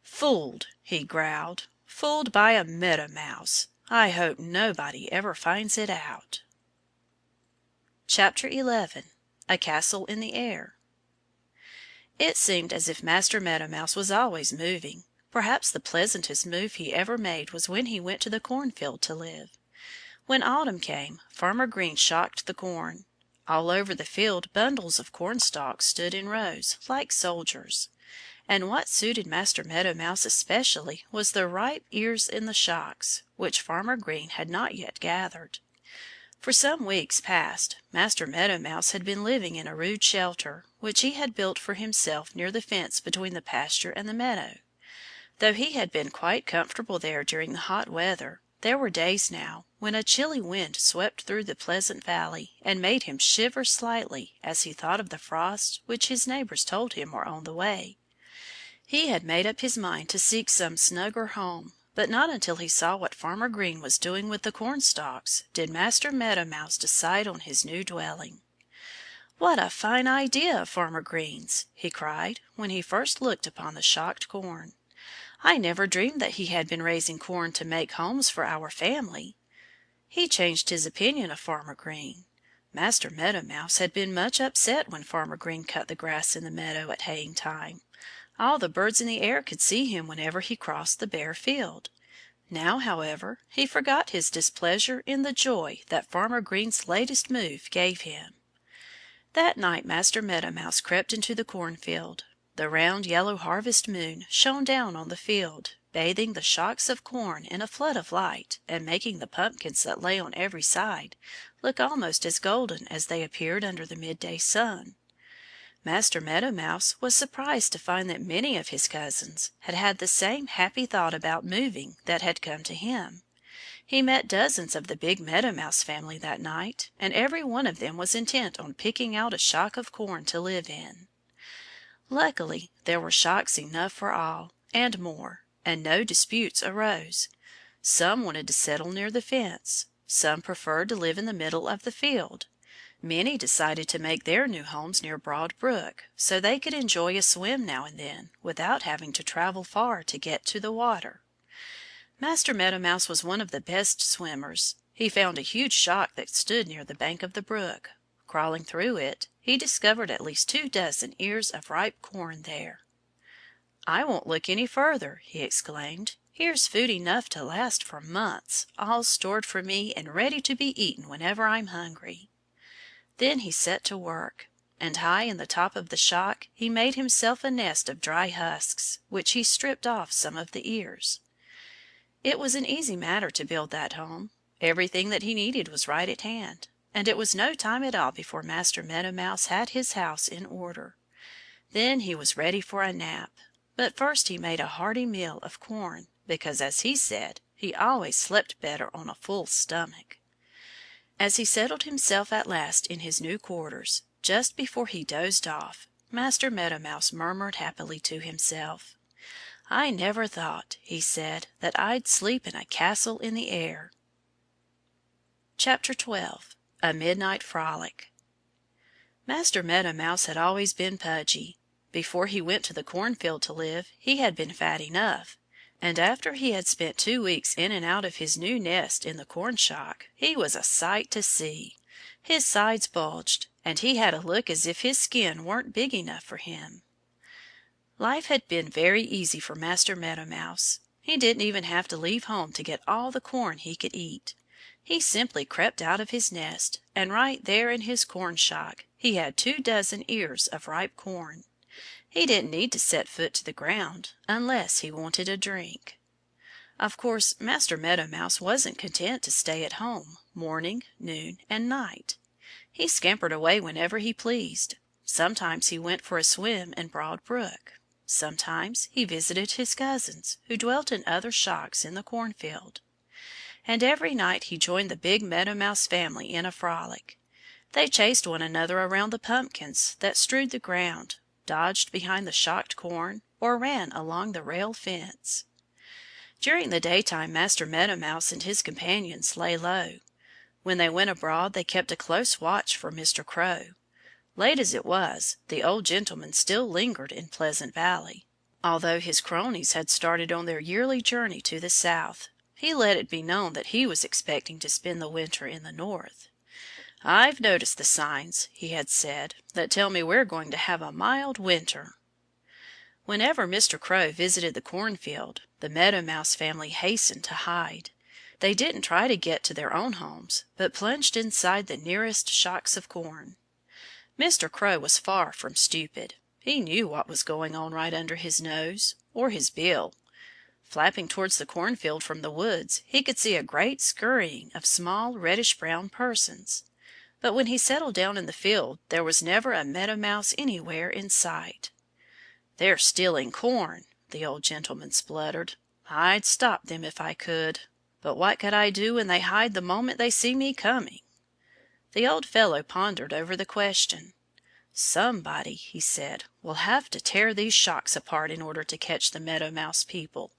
"Fooled!" he growled. "Fooled by a Meadow Mouse! I hope nobody ever finds it out." 11. A Castle in the Air. It seemed as if Master Meadow Mouse was always moving. Perhaps the pleasantest move he ever made was when he went to the cornfield to live. When autumn came, Farmer Green shocked the corn. All over the field bundles of cornstalks stood in rows, like soldiers. And what suited Master Meadow Mouse especially was the ripe ears in the shocks, which Farmer Green had not yet gathered. For some weeks past Master Meadow Mouse had been living in a rude shelter, which he had built for himself near the fence between the pasture and the meadow. Though he had been quite comfortable there during the hot weather, there were days now when a chilly wind swept through the pleasant valley and made him shiver slightly as he thought of the frosts which his neighbors told him were on the way. He had made up his mind to seek some snugger home, but not until he saw what Farmer Green was doing with the cornstalks did Master Meadow Mouse decide on his new dwelling. "What a fine idea of Farmer Green's!" he cried when he first looked upon the shocked corn. "I never dreamed that he had been raising corn to make homes for our family." He changed his opinion of Farmer Green. Master Meadow Mouse had been much upset when Farmer Green cut the grass in the meadow at haying time. All the birds in the air could see him whenever he crossed the bare field. Now, however, he forgot his displeasure in the joy that Farmer Green's latest move gave him. That night Master Meadow Mouse crept into the cornfield. The round yellow harvest moon shone down on the field, bathing the shocks of corn in a flood of light and making the pumpkins that lay on every side look almost as golden as they appeared under the midday sun. Master Meadow Mouse was surprised to find that many of his cousins had had the same happy thought about moving that had come to him. He met dozens of the big Meadow Mouse family that night, and every one of them was intent on picking out a shock of corn to live in. Luckily there were shocks enough for all, and more, and no disputes arose. Some wanted to settle near the fence. Some preferred to live in the middle of the field. Many decided to make their new homes near Broad Brook, so they could enjoy a swim now and then without having to travel far to get to the water. Master Meadow Mouse was one of the best swimmers. He found a huge shock that stood near the bank of the brook. Crawling through it, he discovered at least 24 ears of ripe corn there. "I won't look any further," he exclaimed. "Here's food enough to last for months, all stored for me and ready to be eaten whenever I'm hungry." Then he set to work, and high in the top of the shock he made himself a nest of dry husks, which he stripped off some of the ears. It was an easy matter to build that home. Everything that he needed was right at hand, and it was no time at all before Master Meadow Mouse had his house in order. Then he was ready for a nap. But first he made a hearty meal of corn, because, as he said, he always slept better on a full stomach. As he settled himself at last in his new quarters, just before he dozed off, Master Meadow Mouse murmured happily to himself. "I never thought," he said, "that I'd sleep in a castle in the air." 12. A Midnight Frolic. Master Meadow Mouse had always been pudgy. Before he went to the cornfield to live he had been fat enough, and after he had spent 2 weeks in and out of his new nest in the corn shock he was a sight to see. His sides bulged, and he had a look as if his skin weren't big enough for him. Life had been very easy for Master Meadow Mouse. He didn't even have to leave home to get all the corn he could eat. He simply crept out of his nest, and right there in his corn shock he had 24 ears of ripe corn. He didn't need to set foot to the ground unless he wanted a drink. Of course, Master Meadow Mouse wasn't content to stay at home morning, noon and night. He scampered away whenever he pleased. Sometimes he went for a swim in Broad Brook. Sometimes he visited his cousins, who dwelt in other shocks in the cornfield. And every night he joined the big Meadow Mouse family in a frolic. They chased one another around the pumpkins that strewed the ground, dodged behind the shocked corn, or ran along the rail fence. During the daytime Master Meadow Mouse and his companions lay low. When they went abroad they kept a close watch for Mr. Crow. Late as it was, the old gentleman still lingered in Pleasant Valley. Although his cronies had started on their yearly journey to the South, he let it be known that he was expecting to spend the winter in the North. "I've noticed the signs," he had said, "that tell me we're going to have a mild winter." Whenever Mr. Crow visited the cornfield, the Meadow Mouse family hastened to hide. They didn't try to get to their own homes, but plunged inside the nearest shocks of corn. Mr. Crow was far from stupid. He knew what was going on right under his nose, or his bill. Flapping towards the cornfield from the woods, he could see a great scurrying of small reddish-brown persons. But when he settled down in the field there was never a Meadow Mouse anywhere in sight. "They're stealing corn," the old gentleman spluttered. "I'd stop them if I could. But what could I do when they hide the moment they see me coming?" The old fellow pondered over the question. "Somebody," he said, "will have to tear these shocks apart in order to catch the Meadow Mouse people.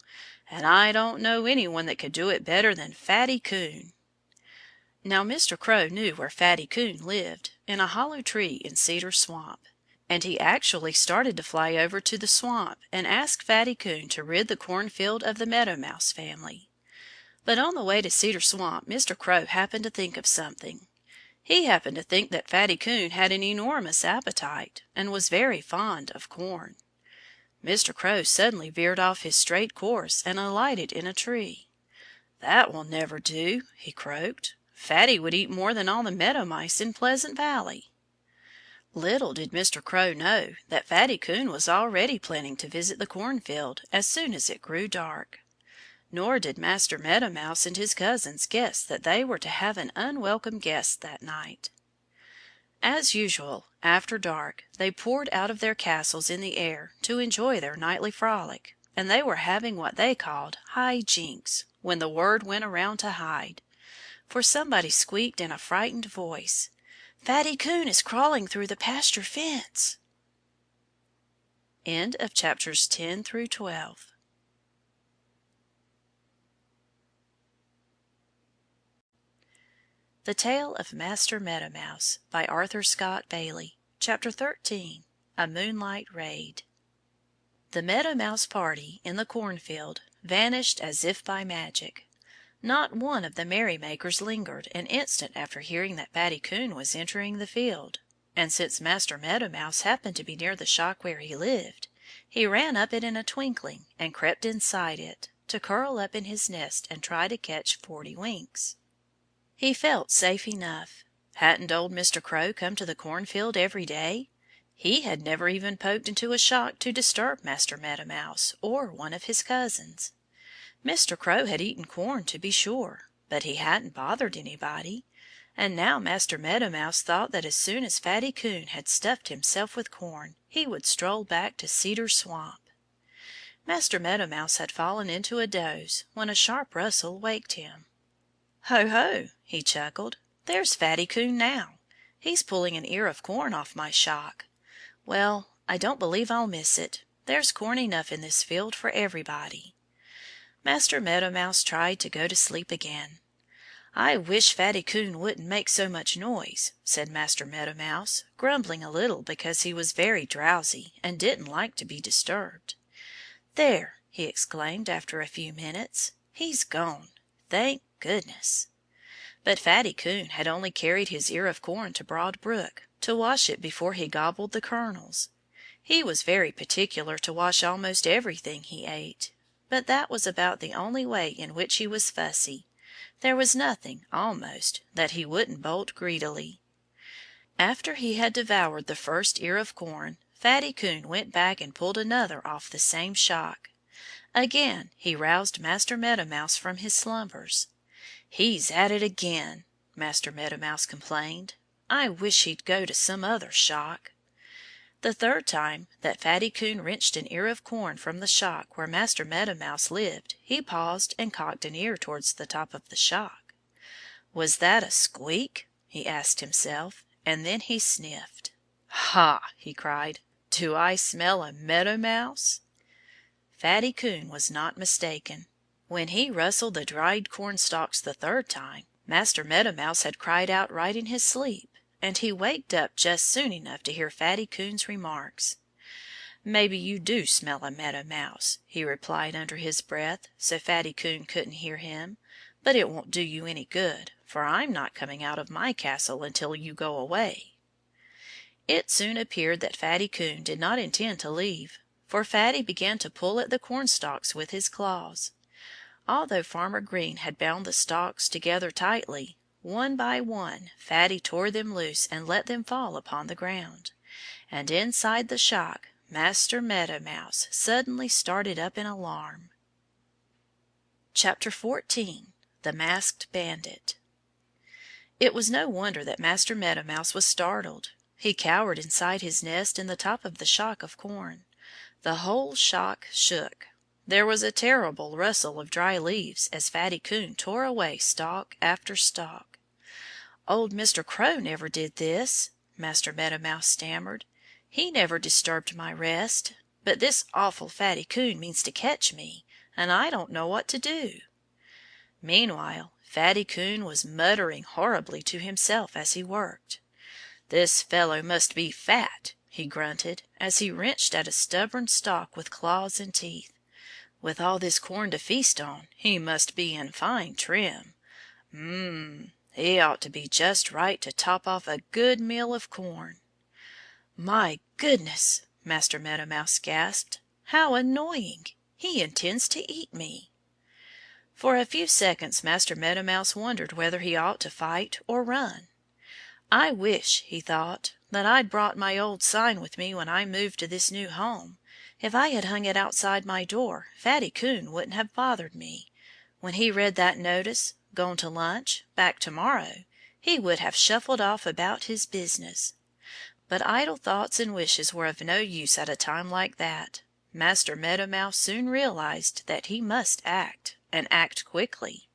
And I don't know any one that could do it better than Fatty Coon." Now Mr. Crow knew where Fatty Coon lived, in a hollow tree in Cedar Swamp. And he actually started to fly over to the swamp and ask Fatty Coon to rid the cornfield of the Meadow Mouse family. But on the way to Cedar Swamp Mr. Crow happened to think of something. He happened to think that Fatty Coon had an enormous appetite and was very fond of corn. Mr. Crow suddenly veered off his straight course and alighted in a tree. "That will never do," he croaked. "Fatty would eat more than all the Meadow Mice in Pleasant Valley." Little did Mr. Crow know that Fatty Coon was already planning to visit the cornfield as soon as it grew dark. Nor did Master Meadow Mouse and his cousins guess that they were to have an unwelcome guest that night. As usual, after dark they poured out of their castles in the air to enjoy their nightly frolic, and they were having what they called high jinks when the word went around to hide. For somebody squeaked in a frightened voice, "Fatty Coon is crawling through the pasture fence." End of chapters 10 through 12. The Tale of Master Meadow Mouse by Arthur Scott Bailey. Chapter 13. A Moonlight Raid. The Meadow Mouse party in the cornfield vanished as if by magic. Not one of the merrymakers lingered an instant after hearing that Fatty Coon was entering the field. And since Master Meadow Mouse happened to be near the shock where he lived, he ran up it in a twinkling and crept inside it, to curl up in his nest and try to catch 40 winks. He felt safe enough. Hadn't old Mr. Crow come to the cornfield every day? He had never even poked into a shock to disturb Master Meadow Mouse or one of his cousins. Mr. Crow had eaten corn, to be sure, but he hadn't bothered anybody. And now Master Meadow Mouse thought that as soon as Fatty Coon had stuffed himself with corn he would stroll back to Cedar Swamp. Master Meadow Mouse had fallen into a doze when a sharp rustle waked him. "Ho, ho!" he chuckled. "There's Fatty Coon now. He's pulling an ear of corn off my shock. Well, I don't believe I'll miss it. There's corn enough in this field for everybody." Master Meadow Mouse tried to go to sleep again. "I wish Fatty Coon wouldn't make so much noise," said Master Meadow Mouse, grumbling a little because he was very drowsy and didn't like to be disturbed. "There!" he exclaimed after a few minutes. "He's gone. Thank goodness!" But Fatty Coon had only carried his ear of corn to Broad Brook to wash it before he gobbled the kernels. He was very particular to wash almost everything he ate. But that was about the only way in which he was fussy. There was nothing, almost, that he wouldn't bolt greedily. After he had devoured the first ear of corn, Fatty Coon went back and pulled another off the same shock. Again he roused Master Meadow Mouse from his slumbers. "He's at it again!" Master Meadow Mouse complained. "I wish he'd go to some other shock." The third time that Fatty Coon wrenched an ear of corn from the shock where Master Meadow Mouse lived he paused and cocked an ear towards the top of the shock. "Was that a squeak?" he asked himself, and then he sniffed. "Ha!" he cried. "Do I smell a Meadow Mouse?" Fatty Coon was not mistaken. When he rustled the dried corn stalks the third time, Master Meadow Mouse had cried out right in his sleep, and he waked up just soon enough to hear Fatty Coon's remarks. "Maybe you do smell a Meadow Mouse," he replied under his breath, so Fatty Coon couldn't hear him. "But it won't do you any good, for I'm not coming out of my castle until you go away." It soon appeared that Fatty Coon did not intend to leave, for Fatty began to pull at the cornstalks with his claws. Although Farmer Green had bound the stalks together tightly, one by one Fatty tore them loose and let them fall upon the ground. And inside the shock Master Meadow Mouse suddenly started up in alarm. Chapter 14. The Masked Bandit. It was no wonder that Master Meadow Mouse was startled. He cowered inside his nest in the top of the shock of corn. The whole shock shook. There was a terrible rustle of dry leaves as Fatty Coon tore away stalk after stalk. "Old Mr. Crow never did this," Master Meadow Mouse stammered. "He never disturbed my rest. But this awful Fatty Coon means to catch me, and I don't know what to do." Meanwhile Fatty Coon was muttering horribly to himself as he worked. "This fellow must be fat," he grunted, as he wrenched at a stubborn stalk with claws and teeth. "With all this corn to feast on he must be in fine trim. He ought to be just right to top off a good meal of corn." "My goodness!" Master Meadow Mouse gasped. "How annoying! He intends to eat me." For a few seconds Master Meadow Mouse wondered whether he ought to fight or run. "I wish," he thought, "that I'd brought my old sign with me when I moved to this new home. If I had hung it outside my door Fatty Coon wouldn't have bothered me. When he read that notice, 'Gone to lunch. Back to-morrow,' he would have shuffled off about his business." But idle thoughts and wishes were of no use at a time like that. Master Meadow Mouse soon realized that he must act, and act quickly.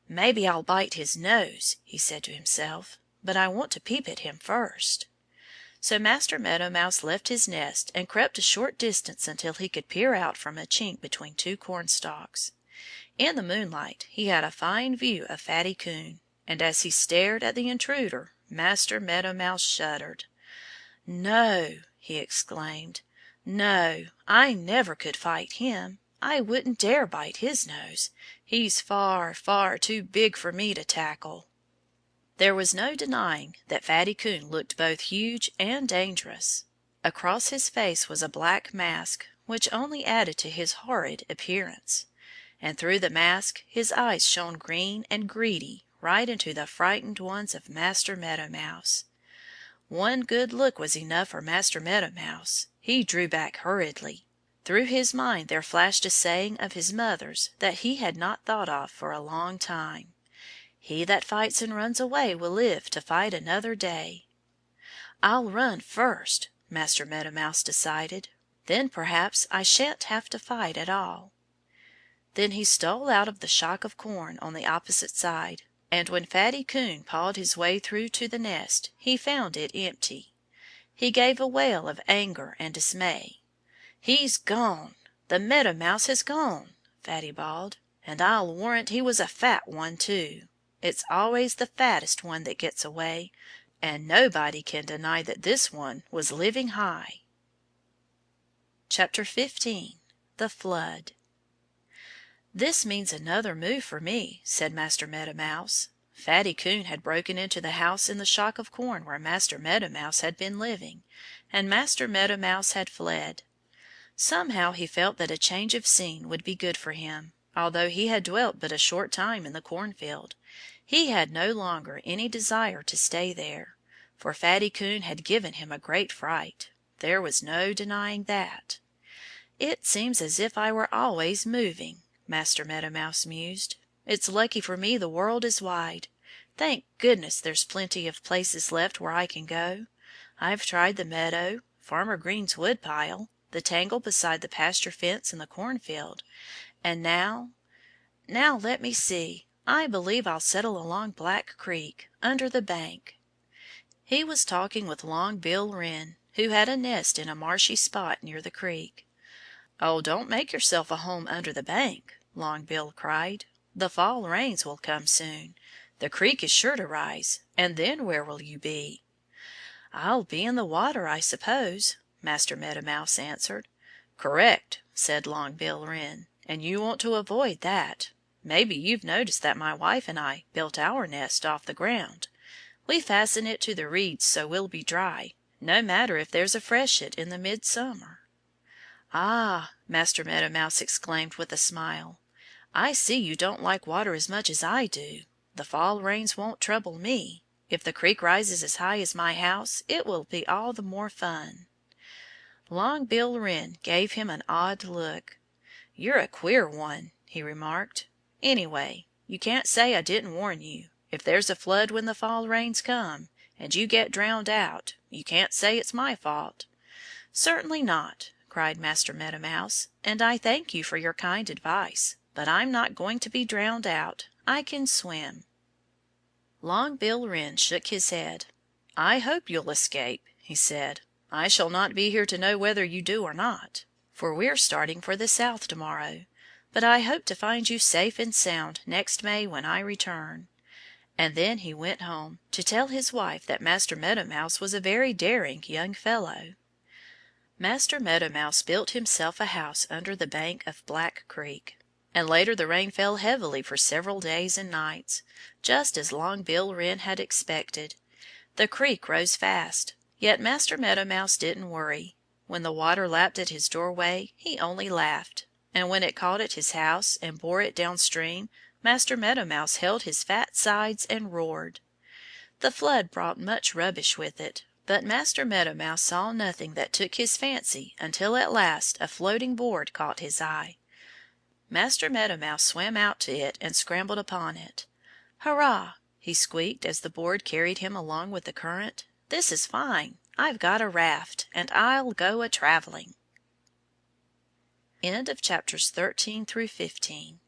"Maybe I'll bite his nose," he said to himself. "But I want to peep at him first." So Master Meadow Mouse left his nest and crept a short distance until he could peer out from a chink between two cornstalks. In the moonlight he had a fine view of Fatty Coon. And as he stared at the intruder Master Meadow Mouse shuddered. "No!" he exclaimed. "No! I never could fight him. I wouldn't dare bite his nose. He's far, far too big for me to tackle." There was no denying that Fatty Coon looked both huge and dangerous. Across his face was a black mask, which only added to his horrid appearance. And through the mask his eyes shone green and greedy right into the frightened ones of Master Meadow Mouse. One good look was enough for Master Meadow Mouse. He drew back hurriedly. Through his mind there flashed a saying of his mother's that he had not thought of for a long time: "He that fights and runs away will live to fight another day." "I'll run first," Master Meadow Mouse decided. "Then perhaps I shan't have to fight at all." Then he stole out of the shock of corn on the opposite side, and when Fatty Coon pawed his way through to the nest he found it empty. He gave a wail of anger and dismay. "He's gone! The Meadow Mouse has gone!" Fatty bawled. "And I'll warrant he was a fat one, too. It's always the fattest one that gets away. And nobody can deny that this one was living high." Chapter 15. The Flood. "This means another move for me," said Master Meadow Mouse. Fatty Coon had broken into the house in the shock of corn where Master Meadow Mouse had been living, and Master Meadow Mouse had fled. Somehow he felt that a change of scene would be good for him. Although he had dwelt but a short time in the cornfield, he had no longer any desire to stay there. For Fatty Coon had given him a great fright. There was no denying that. "It seems as if I were always moving," Master Meadow Mouse mused. "It's lucky for me the world is wide. Thank goodness there's plenty of places left where I can go. I've tried the meadow, Farmer Green's woodpile, the tangle beside the pasture fence in the cornfield, and now let me see, I believe I'll settle along Black Creek, under the bank." He was talking with Long Bill Wren, who had a nest in a marshy spot near the creek. "Oh, don't make yourself a home under the bank," Long Bill cried. "The fall rains will come soon. The creek is sure to rise, and then where will you be?" "I'll be in the water, I suppose," Master Meadow Mouse answered. "Correct," said Long Bill Wren, "and you want to avoid that. Maybe you've noticed that my wife and I built our nest off the ground. We fasten it to the reeds so we'll be dry, no matter if there's a freshet in the midsummer." "Ah!" Master Meadow Mouse exclaimed with a smile. "I see you don't like water as much as I do. The fall rains won't trouble me. If the creek rises as high as my house it will be all the more fun." Long Bill Wren gave him an odd look. "You're a queer one," he remarked. "Anyway, you can't say I didn't warn you. If there's a flood when the fall rains come, and you get drowned out, you can't say it's my fault." "Certainly not!" cried Master Meadow Mouse. "And I thank you for your kind advice. But I'm not going to be drowned out. I can swim." Long Bill Wren shook his head. "I hope you'll escape," he said. "I shall not be here to know whether you do or not, for we're starting for the South to morrow. But I hope to find you safe and sound next May when I return." And then he went home to tell his wife that Master Meadow Mouse was a very daring young fellow. Master Meadow Mouse built himself a house under the bank of Black Creek. And later the rain fell heavily for several days and nights, just as Long Bill Wren had expected. The creek rose fast. Yet Master Meadow Mouse didn't worry. When the water lapped at his doorway he only laughed. And when it caught at his house and bore it downstream Master Meadow Mouse held his fat sides and roared. The flood brought much rubbish with it. But Master Meadow Mouse saw nothing that took his fancy until at last a floating board caught his eye. Master Meadow Mouse swam out to it and scrambled upon it. "Hurrah!" he squeaked as the board carried him along with the current. "This is fine! I've got a raft, and I'll go a-traveling." End of chapters 13 through 15.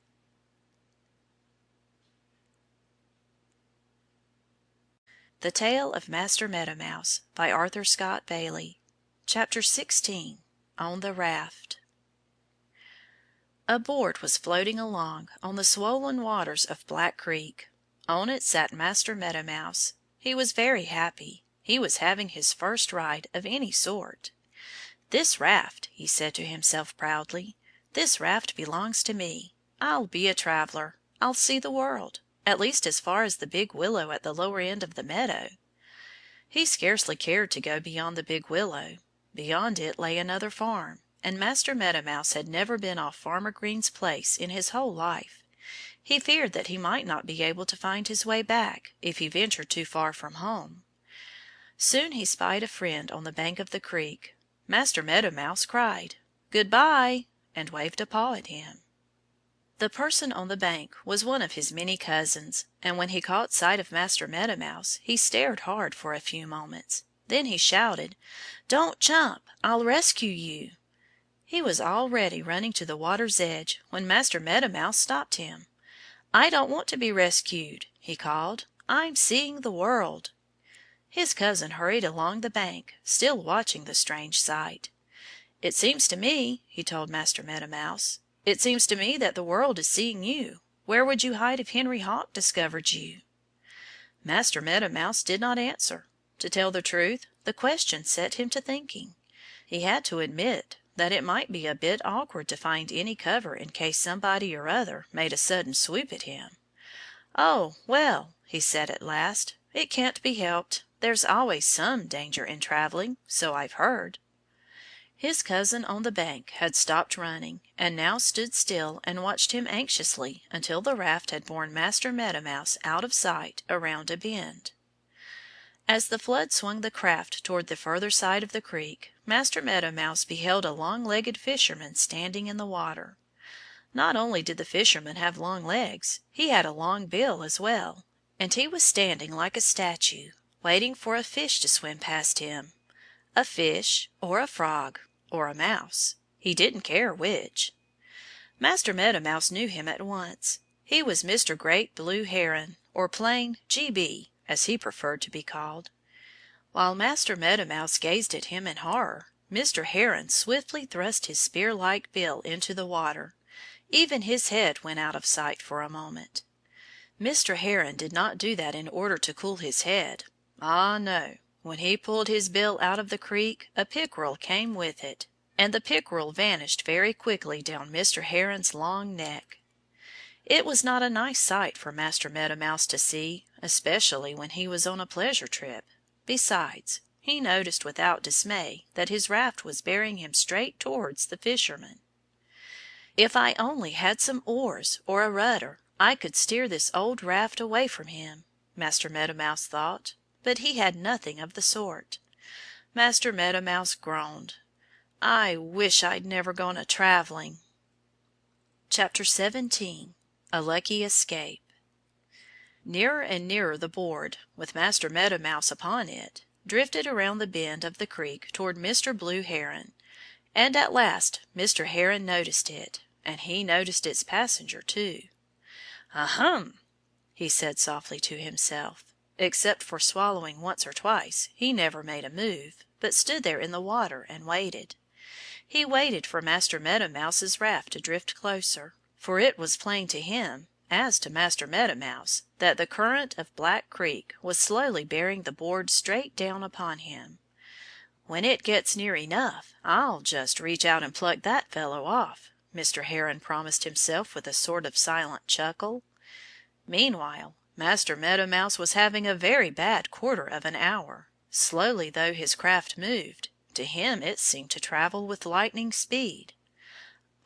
The Tale of Master Meadow Mouse by Arthur Scott Bailey. Chapter 16. On the Raft. A board was floating along on the swollen waters of Black Creek. On it sat Master Meadow Mouse. He was very happy. He was having his first ride of any sort. "This raft," he said to himself proudly, "this raft belongs to me. I'll be a traveler. I'll see the world, at least as far as the big willow at the lower end of the meadow." He scarcely cared to go beyond the big willow. Beyond it lay another farm, and Master Meadow Mouse had never been off Farmer Green's place in his whole life. He feared that he might not be able to find his way back if he ventured too far from home. Soon he spied a friend on the bank of the creek. Master Meadow Mouse cried, "Good-by!" and waved a paw at him. The person on the bank was one of his many cousins, and when he caught sight of Master Meadow Mouse he stared hard for a few moments. Then he shouted, "Don't jump! I'll rescue you!" He was already running to the water's edge when Master Meadow Mouse stopped him. "I don't want to be rescued," he called. "I'm seeing the world." His cousin hurried along the bank, still watching the strange sight. "It seems to me," he told Master Meadow Mouse, "it seems to me that the world is seeing you. Where would you hide if Henry Hawk discovered you?" Master Meadow Mouse did not answer. To tell the truth, the question set him to thinking. He had to admit that it might be a bit awkward to find any cover in case somebody or other made a sudden swoop at him. "Oh, well," he said at last, "it can't be helped. There's always some danger in traveling, so I've heard." His cousin on the bank had stopped running and now stood still and watched him anxiously until the raft had borne Master Meadow Mouse out of sight around a bend. As the flood swung the craft toward the further side of the creek, Master Meadow Mouse beheld a long-legged fisherman standing in the water. Not only did the fisherman have long legs, he had a long bill as well, and he was standing like a statue, waiting for a fish to swim past him. A fish, or a frog, or a mouse. He didn't care which. Master Meadow Mouse knew him at once. He was Mr. Great Blue Heron, or plain G.B., as he preferred to be called. While Master Meadow Mouse gazed at him in horror, Mr. Heron swiftly thrust his spear-like bill into the water. Even his head went out of sight for a moment. Mr. Heron did not do that in order to cool his head. Ah, no! When he pulled his bill out of the creek a pickerel came with it, and the pickerel vanished very quickly down Mr. Heron's long neck. It was not a nice sight for Master Meadow Mouse to see, especially when he was on a pleasure trip. Besides, he noticed without dismay that his raft was bearing him straight towards the fisherman. "If I only had some oars or a rudder I could steer this old raft away from him," Master Meadow Mouse thought. But he had nothing of the sort. Master Meadow Mouse groaned. "I wish I'd never gone a-traveling." Chapter 17. A Lucky Escape. Nearer and nearer the board, with Master Meadow Mouse upon it, drifted around the bend of the creek toward Mr. Blue Heron. And at last Mr. Heron noticed it, and he noticed its passenger too. "Ahem!" he said softly to himself. Except for swallowing once or twice, he never made a move, but stood there in the water and waited. He waited for Master Meadow Mouse's raft to drift closer, for it was plain to him, as to Master Meadow Mouse, that the current of Black Creek was slowly bearing the board straight down upon him. "When it gets near enough, I'll just reach out and pluck that fellow off," Mr. Heron promised himself with a sort of silent chuckle. Meanwhile, Master Meadow Mouse was having a very bad quarter of an hour. Slowly though his craft moved, to him it seemed to travel with lightning speed.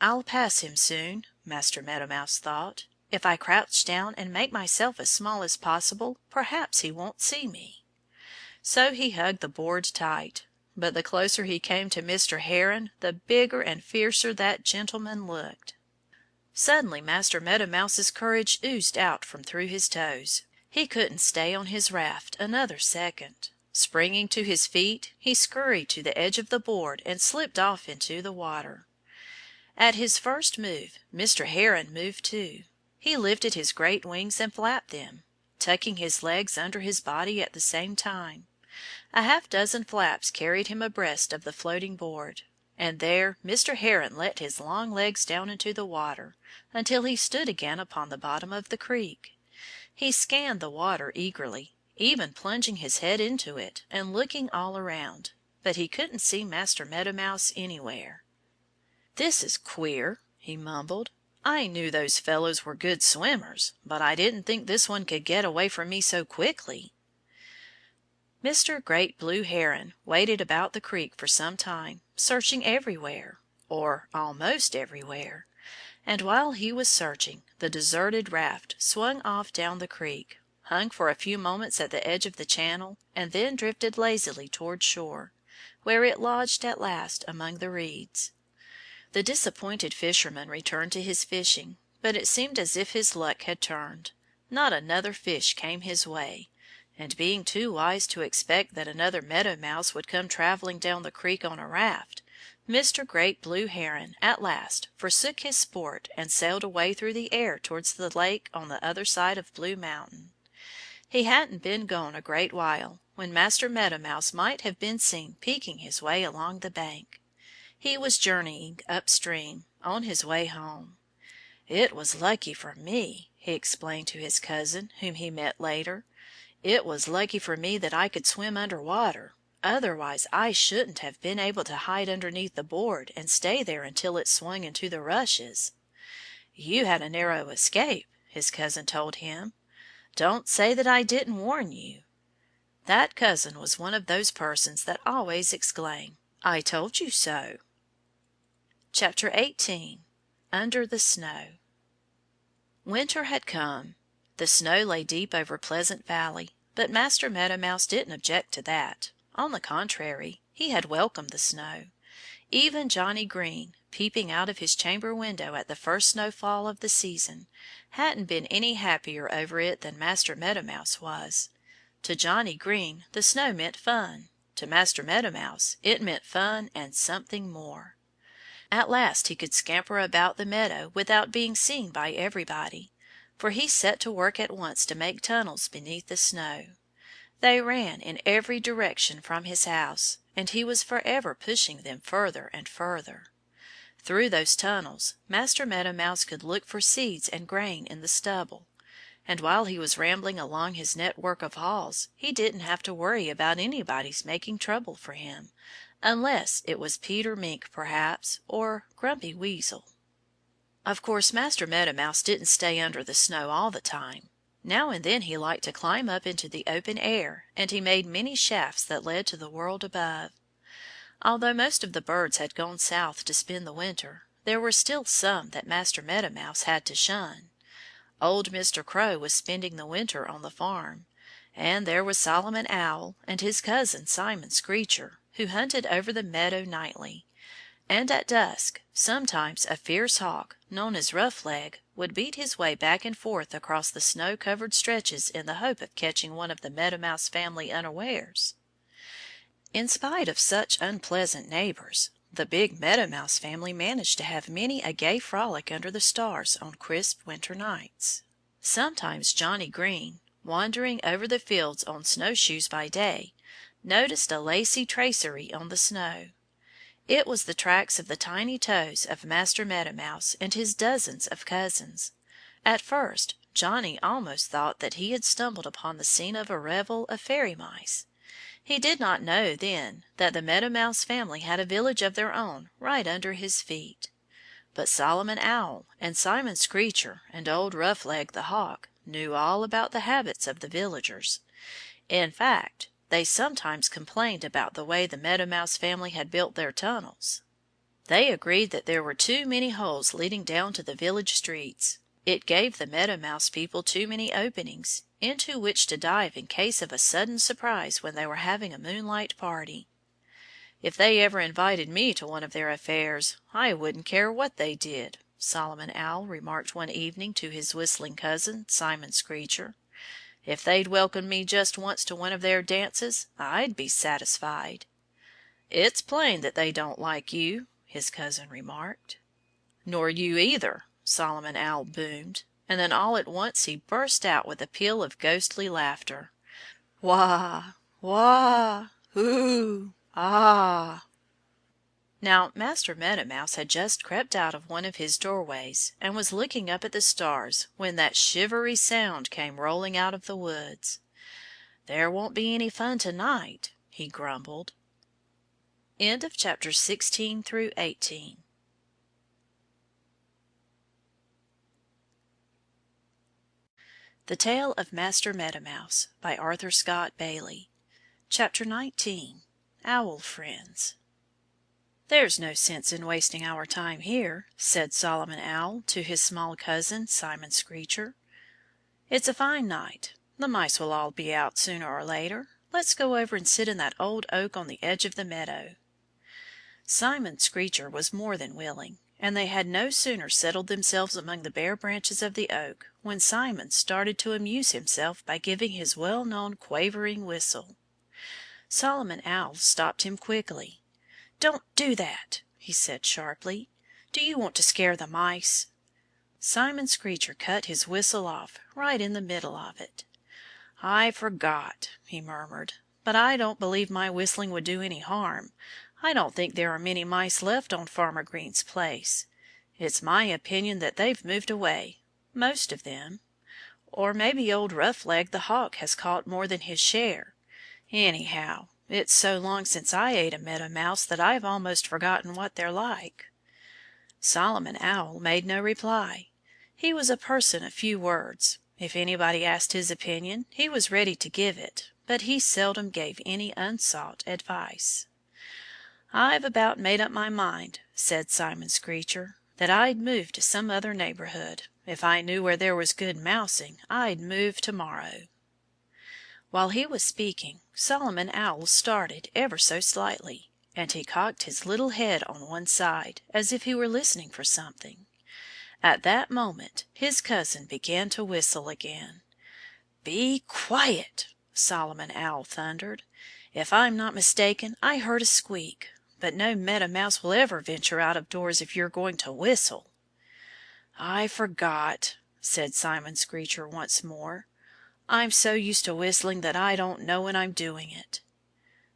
"I'll pass him soon," Master Meadow Mouse thought. "If I crouch down and make myself as small as possible perhaps he won't see me." So he hugged the board tight. But the closer he came to Mr. Heron the bigger and fiercer that gentleman looked. Suddenly Master Meadow Mouse's courage oozed out from through his toes. He couldn't stay on his raft another second. Springing to his feet, he scurried to the edge of the board and slipped off into the water. At his first move Mr. Heron moved too. He lifted his great wings and flapped them, tucking his legs under his body at the same time. A half-dozen flaps carried him abreast of the floating board, and there Mr. Heron let his long legs down into the water until he stood again upon the bottom of the creek. He scanned the water eagerly, even plunging his head into it and looking all around. But he couldn't see Master Meadow Mouse anywhere. "This is queer," he mumbled. "I knew those fellows were good swimmers, but I didn't think this one could get away from me so quickly." Mr. Great Blue Heron waited about the creek for some time, searching everywhere, or almost everywhere. And while he was searching, the deserted raft swung off down the creek, hung for a few moments at the edge of the channel, and then drifted lazily toward shore, where it lodged at last among the reeds. The disappointed fisherman returned to his fishing, but it seemed as if his luck had turned. Not another fish came his way. And being too wise to expect that another Meadow Mouse would come traveling down the creek on a raft, Mr. Great Blue Heron at last forsook his sport and sailed away through the air towards the lake on the other side of Blue Mountain. He hadn't been gone a great while when Master Meadow Mouse might have been seen picking his way along the bank. He was journeying upstream, on his way home. "It was lucky for me," he explained to his cousin, whom he met later. "It was lucky for me that I could swim under water. Otherwise I shouldn't have been able to hide underneath the board and stay there until it swung into the rushes." "You had a narrow escape," his cousin told him. "Don't say that I didn't warn you." That cousin was one of those persons that always exclaim, "I told you so." Chapter 18. Under the Snow. Winter had come. The snow lay deep over Pleasant Valley, but Master Meadow Mouse didn't object to that. On the contrary, he had welcomed the snow. Even Johnnie Green, peeping out of his chamber window at the first snowfall of the season, hadn't been any happier over it than Master Meadow Mouse was. To Johnnie Green the snow meant fun. To Master Meadow Mouse it meant fun and something more. At last he could scamper about the meadow without being seen by everybody, for he set to work at once to make tunnels beneath the snow. They ran in every direction from his house, and he was forever pushing them further and further. Through those tunnels Master Meadow Mouse could look for seeds and grain in the stubble. And while he was rambling along his network of halls he didn't have to worry about anybody's making trouble for him, unless it was Peter Mink perhaps, or Grumpy Weasel. Of course Master Meadow Mouse didn't stay under the snow all the time. Now and then he liked to climb up into the open air, and he made many shafts that led to the world above. Although most of the birds had gone south to spend the winter, there were still some that Master Meadow Mouse had to shun. Old Mr. Crow was spending the winter on the farm. And there was Solomon Owl and his cousin Simon Screecher, who hunted over the meadow nightly. And at dusk sometimes a fierce hawk, known as Roughleg, would beat his way back and forth across the snow-covered stretches in the hope of catching one of the Meadow Mouse family unawares. In spite of such unpleasant neighbors, the big Meadow Mouse family managed to have many a gay frolic under the stars on crisp winter nights. Sometimes Johnnie Green, wandering over the fields on snowshoes by day, noticed a lacy tracery on the snow. It was the tracks of the tiny toes of Master Meadow Mouse and his dozens of cousins. At first Johnnie almost thought that he had stumbled upon the scene of a revel of fairy mice. He did not know then that the Meadow Mouse family had a village of their own right under his feet. But Solomon Owl and Simon Screecher and old Roughleg the Hawk knew all about the habits of the villagers. In fact, they sometimes complained about the way the Meadow Mouse family had built their tunnels. They agreed that there were too many holes leading down to the village streets. It gave the Meadow Mouse people too many openings into which to dive in case of a sudden surprise when they were having a moonlight party. "If they ever invited me to one of their affairs I wouldn't care what they did," Solomon Owl remarked one evening to his whistling cousin, Simon Screecher. "If they'd welcomed me just once to one of their dances I'd be satisfied." "It's plain that they don't like you," his cousin remarked. "Nor you either," Solomon Owl boomed. And then all at once he burst out with a peal of ghostly laughter. "Wah! Wah! Hoo! Ah!" Now Master Meadow Mouse had just crept out of one of his doorways and was looking up at the stars when that shivery sound came rolling out of the woods. "There won't be any fun tonight," he grumbled. End of chapter 16-18. The Tale of Master Meadow Mouse by Arthur Scott Bailey. Chapter 19. Owl Friends. "There's no sense in wasting our time here," said Solomon Owl to his small cousin, Simon Screecher. "It's a fine night. The mice will all be out sooner or later. Let's go over and sit in that old oak on the edge of the meadow." Simon Screecher was more than willing. And they had no sooner settled themselves among the bare branches of the oak when Simon started to amuse himself by giving his well-known quavering whistle. Solomon Owl stopped him quickly. "Don't do that!" he said sharply. "Do you want to scare the mice?" Simon Screecher cut his whistle off right in the middle of it. "I forgot," he murmured. "But I don't believe my whistling would do any harm. I don't think there are many mice left on Farmer Green's place. It's my opinion that they've moved away, most of them. Or maybe old Roughleg the Hawk has caught more than his share. Anyhow, it's so long since I ate a meadow mouse that I've almost forgotten what they're like." Solomon Owl made no reply. He was a person of few words. If anybody asked his opinion he was ready to give it, but he seldom gave any unsought advice. "I've about made up my mind," said Simon Screecher, "that I'd move to some other neighborhood. If I knew where there was good mousing, I'd move to-morrow." While he was speaking, Solomon Owl started ever so slightly, and he cocked his little head on one side, as if he were listening for something. At that moment his cousin began to whistle again. "Be quiet!" Solomon Owl thundered. "If I'm not mistaken, I heard a squeak. But no Meadow Mouse will ever venture out of doors if you're going to whistle." "I forgot," said Simon Screecher once more. "I'm so used to whistling that I don't know when I'm doing it."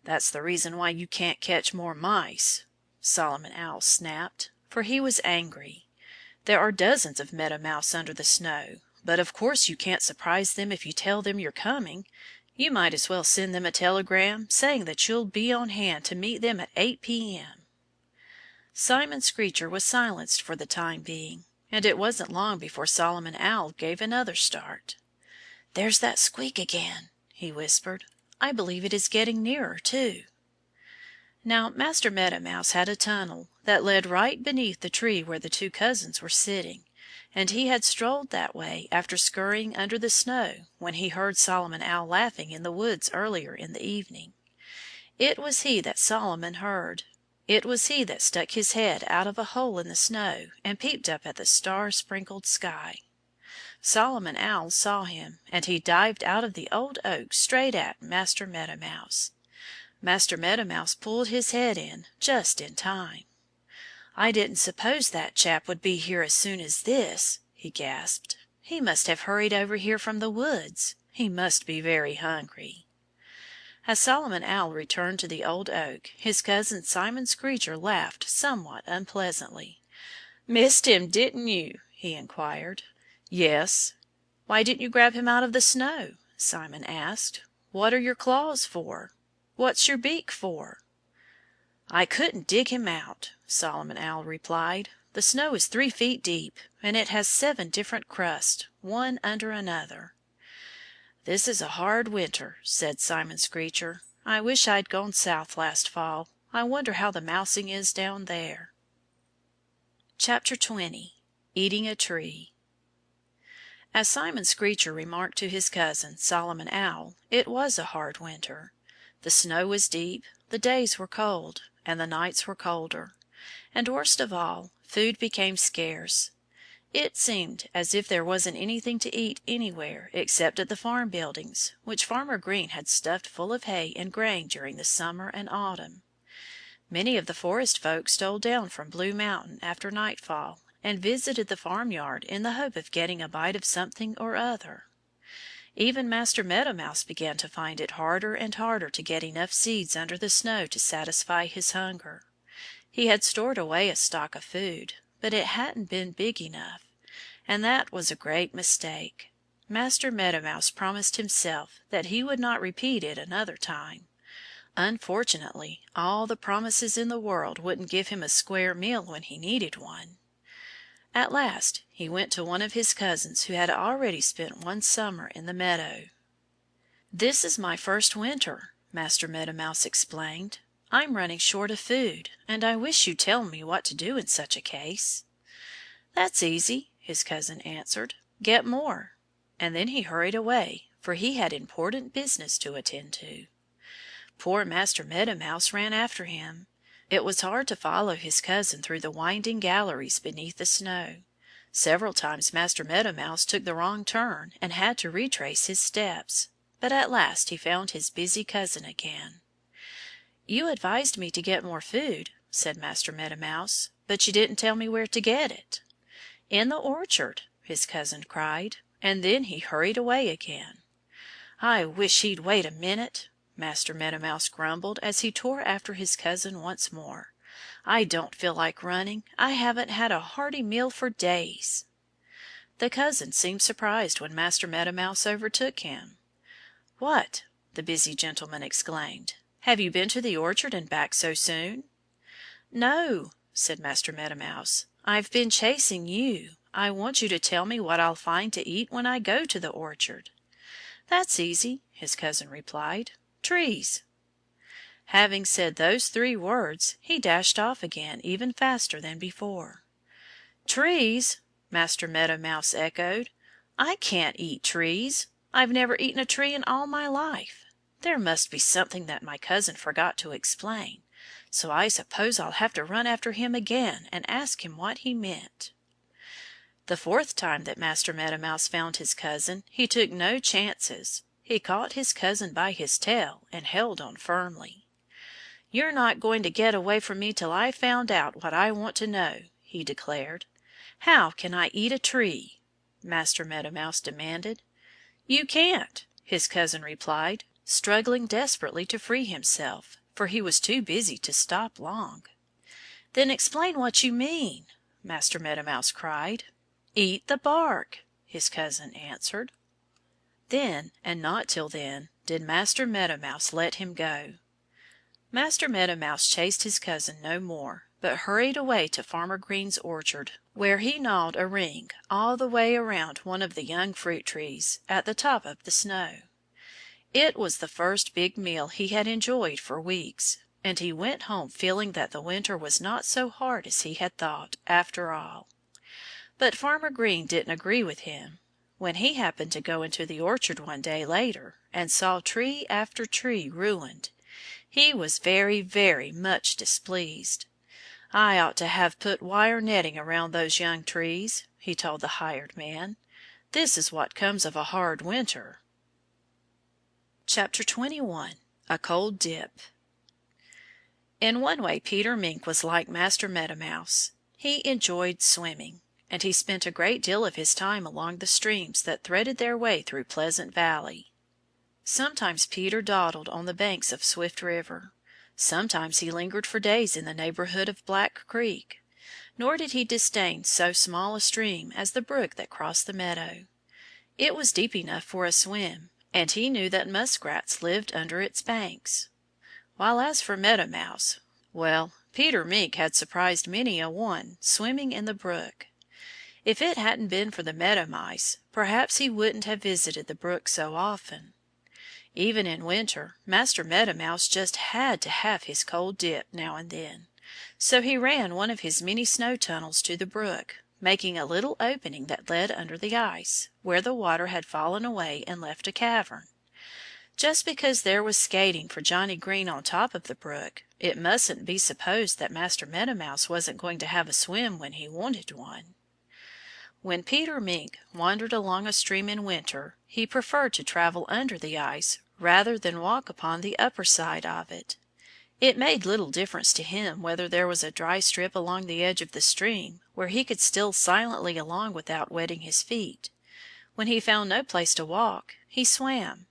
"That's the reason why you can't catch more mice," Solomon Owl snapped. for he was angry. There are dozens of Meadow Mouse under the snow, but of course you can't surprise them if you tell them you're coming. You might as well send them a telegram saying that you'll be on hand to meet them at 8 p.m. Simon Screecher was silenced for the time being, and it wasn't long before Solomon Owl gave another start. "There's that squeak again," he whispered. "I believe it is getting nearer, too." Now Master Meadow Mouse had a tunnel that led right beneath the tree where the two cousins were sitting, and he had strolled that way after scurrying under the snow when he heard Solomon Owl laughing in the woods earlier in the evening. It was he that Solomon heard. It was he that stuck his head out of a hole in the snow and peeped up at the star-sprinkled sky. Solomon Owl saw him, and he dived out of the old oak straight at Master Meadow Mouse. Master Meadow Mouse pulled his head in just in time. "I didn't suppose that chap would be here as soon as this," he gasped. "He must have hurried over here from the woods. He must be very hungry." As Solomon Owl returned to the old oak his cousin Simon Screecher laughed somewhat unpleasantly. "Missed him, didn't you?" he inquired. "Yes." "Why didn't you grab him out of the snow?" Simon asked. "What are your claws for? What's your beak for?" "I couldn't dig him out," Solomon Owl replied. "The snow is 3 feet deep, and it has 7 different crusts, one under another." "This is a hard winter," said Simon Screecher. "I wish I'd gone south last fall. I wonder how the mousing is down there." Chapter 20. Eating a Tree. As Simon Screecher remarked to his cousin, Solomon Owl, it was a hard winter. The snow was deep, the days were cold, and the nights were colder. And worst of all, food became scarce. It seemed as if there wasn't anything to eat anywhere except at the farm buildings, which Farmer Green had stuffed full of hay and grain during the summer and autumn. Many of the forest folk stole down from Blue Mountain after nightfall and visited the farmyard in the hope of getting a bite of something or other. Even Master Meadow Mouse began to find it harder and harder to get enough seeds under the snow to satisfy his hunger. He had stored away a stock of food, but it hadn't been big enough. And that was a great mistake. Master Meadow Mouse promised himself that he would not repeat it another time. Unfortunately, all the promises in the world wouldn't give him a square meal when he needed one. At last he went to one of his cousins who had already spent one summer in the meadow. "This is my first winter," Master Meadow Mouse explained. "I'm running short of food, and I wish you'd tell me what to do in such a case." "That's easy," his cousin answered. "Get more." And then he hurried away, for he had important business to attend to. Poor Master Meadow Mouse ran after him. It was hard to follow his cousin through the winding galleries beneath the snow. Several times Master Meadow Mouse took the wrong turn and had to retrace his steps. But at last he found his busy cousin again. "You advised me to get more food," said Master Meadow Mouse, "but you didn't tell me where to get it." "In the orchard!" his cousin cried, and then he hurried away again. "I wish he'd wait a minute," Master Meadow Mouse grumbled as he tore after his cousin once more. "I don't feel like running. I haven't had a hearty meal for days." The cousin seemed surprised when Master Meadow Mouse overtook him. "What!" the busy gentleman exclaimed. "Have you been to the orchard and back so soon?" "No," said Master Meadow Mouse. "I've been chasing you. I want you to tell me what I'll find to eat when I go to the orchard." "That's easy," his cousin replied. "Trees." Having said those 3 words he dashed off again even faster than before. "Trees!" Master Meadow Mouse echoed. "I can't eat trees. I've never eaten a tree in all my life. There must be something that my cousin forgot to explain. So I suppose I'll have to run after him again and ask him what he meant." The 4th time that Master Meadow Mouse found his cousin he took no chances. He caught his cousin by his tail and held on firmly. "You're not going to get away from me till I've found out what I want to know," he declared. "How can I eat a tree?" Master Meadow Mouse demanded. "You can't," his cousin replied, struggling desperately to free himself, for he was too busy to stop long. "Then explain what you mean!" Master Meadow Mouse cried. "Eat the bark!" his cousin answered. Then, and not till then, did Master Meadow Mouse let him go. Master Meadow Mouse chased his cousin no more, but hurried away to Farmer Green's orchard, where he gnawed a ring all the way around one of the young fruit trees, at the top of the snow. It was the first big meal he had enjoyed for weeks, and he went home feeling that the winter was not so hard as he had thought, after all. But Farmer Green didn't agree with him. When he happened to go into the orchard one day later and saw tree after tree ruined, he was very, very much displeased. "I ought to have put wire netting around those young trees," he told the hired man. "This is what comes of a hard winter." Chapter 21. A Cold Dip. In one way Peter Mink was like Master Meadow Mouse. He enjoyed swimming. And he spent a great deal of his time along the streams that threaded their way through Pleasant Valley. Sometimes Peter dawdled on the banks of Swift River. Sometimes he lingered for days in the neighborhood of Black Creek. Nor did he disdain so small a stream as the brook that crossed the meadow. It was deep enough for a swim, and he knew that muskrats lived under its banks. While as for Meadow Mouse, well, Peter Mink had surprised many a one swimming in the brook. If it hadn't been for the Meadow Mice, perhaps he wouldn't have visited the brook so often. Even in winter Master Meadow Mouse just had to have his cold dip now and then. So he ran one of his many snow tunnels to the brook, making a little opening that led under the ice, where the water had fallen away and left a cavern. Just because there was skating for Johnnie Green on top of the brook, it mustn't be supposed that Master Meadow Mouse wasn't going to have a swim when he wanted one. When Peter Mink wandered along a stream in winter he preferred to travel under the ice rather than walk upon the upper side of it. It made little difference to him whether there was a dry strip along the edge of the stream where he could steal silently along without wetting his feet. When he found no place to walk, he swam.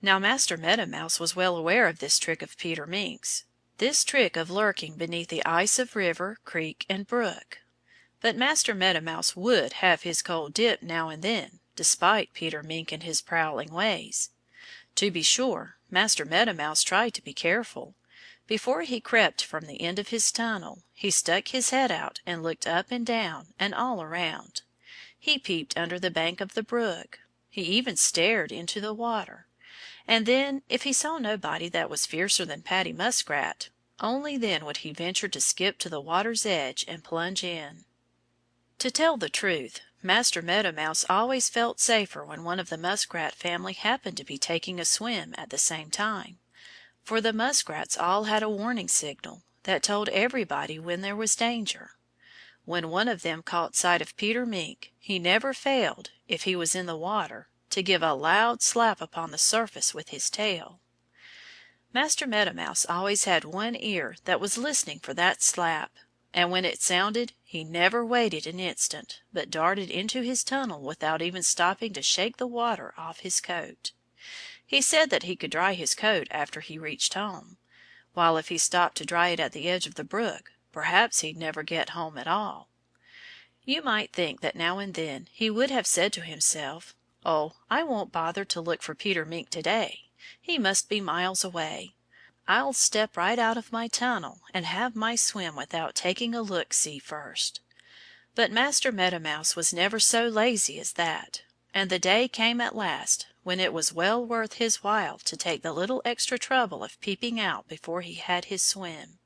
Now Master Meadow Mouse was well aware of this trick of Peter Mink's, this trick of lurking beneath the ice of river, creek and brook. But Master Meadow Mouse would have his cold dip now and then, despite Peter Mink and his prowling ways. To be sure, Master Meadow Mouse tried to be careful. Before he crept from the end of his tunnel he stuck his head out and looked up and down and all around. He peeped under the bank of the brook. He even stared into the water. And then, if he saw nobody that was fiercer than Paddy Muskrat, only then would he venture to skip to the water's edge and plunge in. To tell the truth, Master Meadow Mouse always felt safer when one of the Muskrat family happened to be taking a swim at the same time. For the Muskrats all had a warning signal that told everybody when there was danger. When one of them caught sight of Peter Mink he never failed, if he was in the water, to give a loud slap upon the surface with his tail. Master Meadow Mouse always had one ear that was listening for that slap. And when it sounded he never waited an instant, but darted into his tunnel without even stopping to shake the water off his coat. He said that he could dry his coat after he reached home, while if he stopped to dry it at the edge of the brook, perhaps he'd never get home at all. You might think that now and then he would have said to himself, "Oh, I won't bother to look for Peter Mink today. He must be miles away. I'll step right out of my tunnel and have my swim without taking a look-see first." But Master Meadow Mouse was never so lazy as that, and the day came at last when it was well worth his while to take the little extra trouble of peeping out before he had his swim.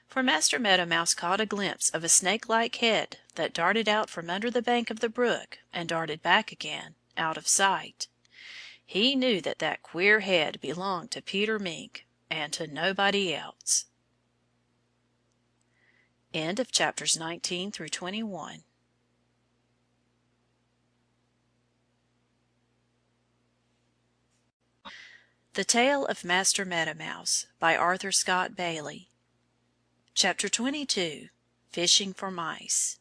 For Master Meadow Mouse caught a glimpse of a snake-like head that darted out from under the bank of the brook and darted back again, out of sight. He knew that that queer head belonged to Peter Mink and to nobody else. End of chapters 19 through 21. The Tale of Master Meadow Mouse by Arthur Scott Bailey. Chapter 22. Fishing for Mice.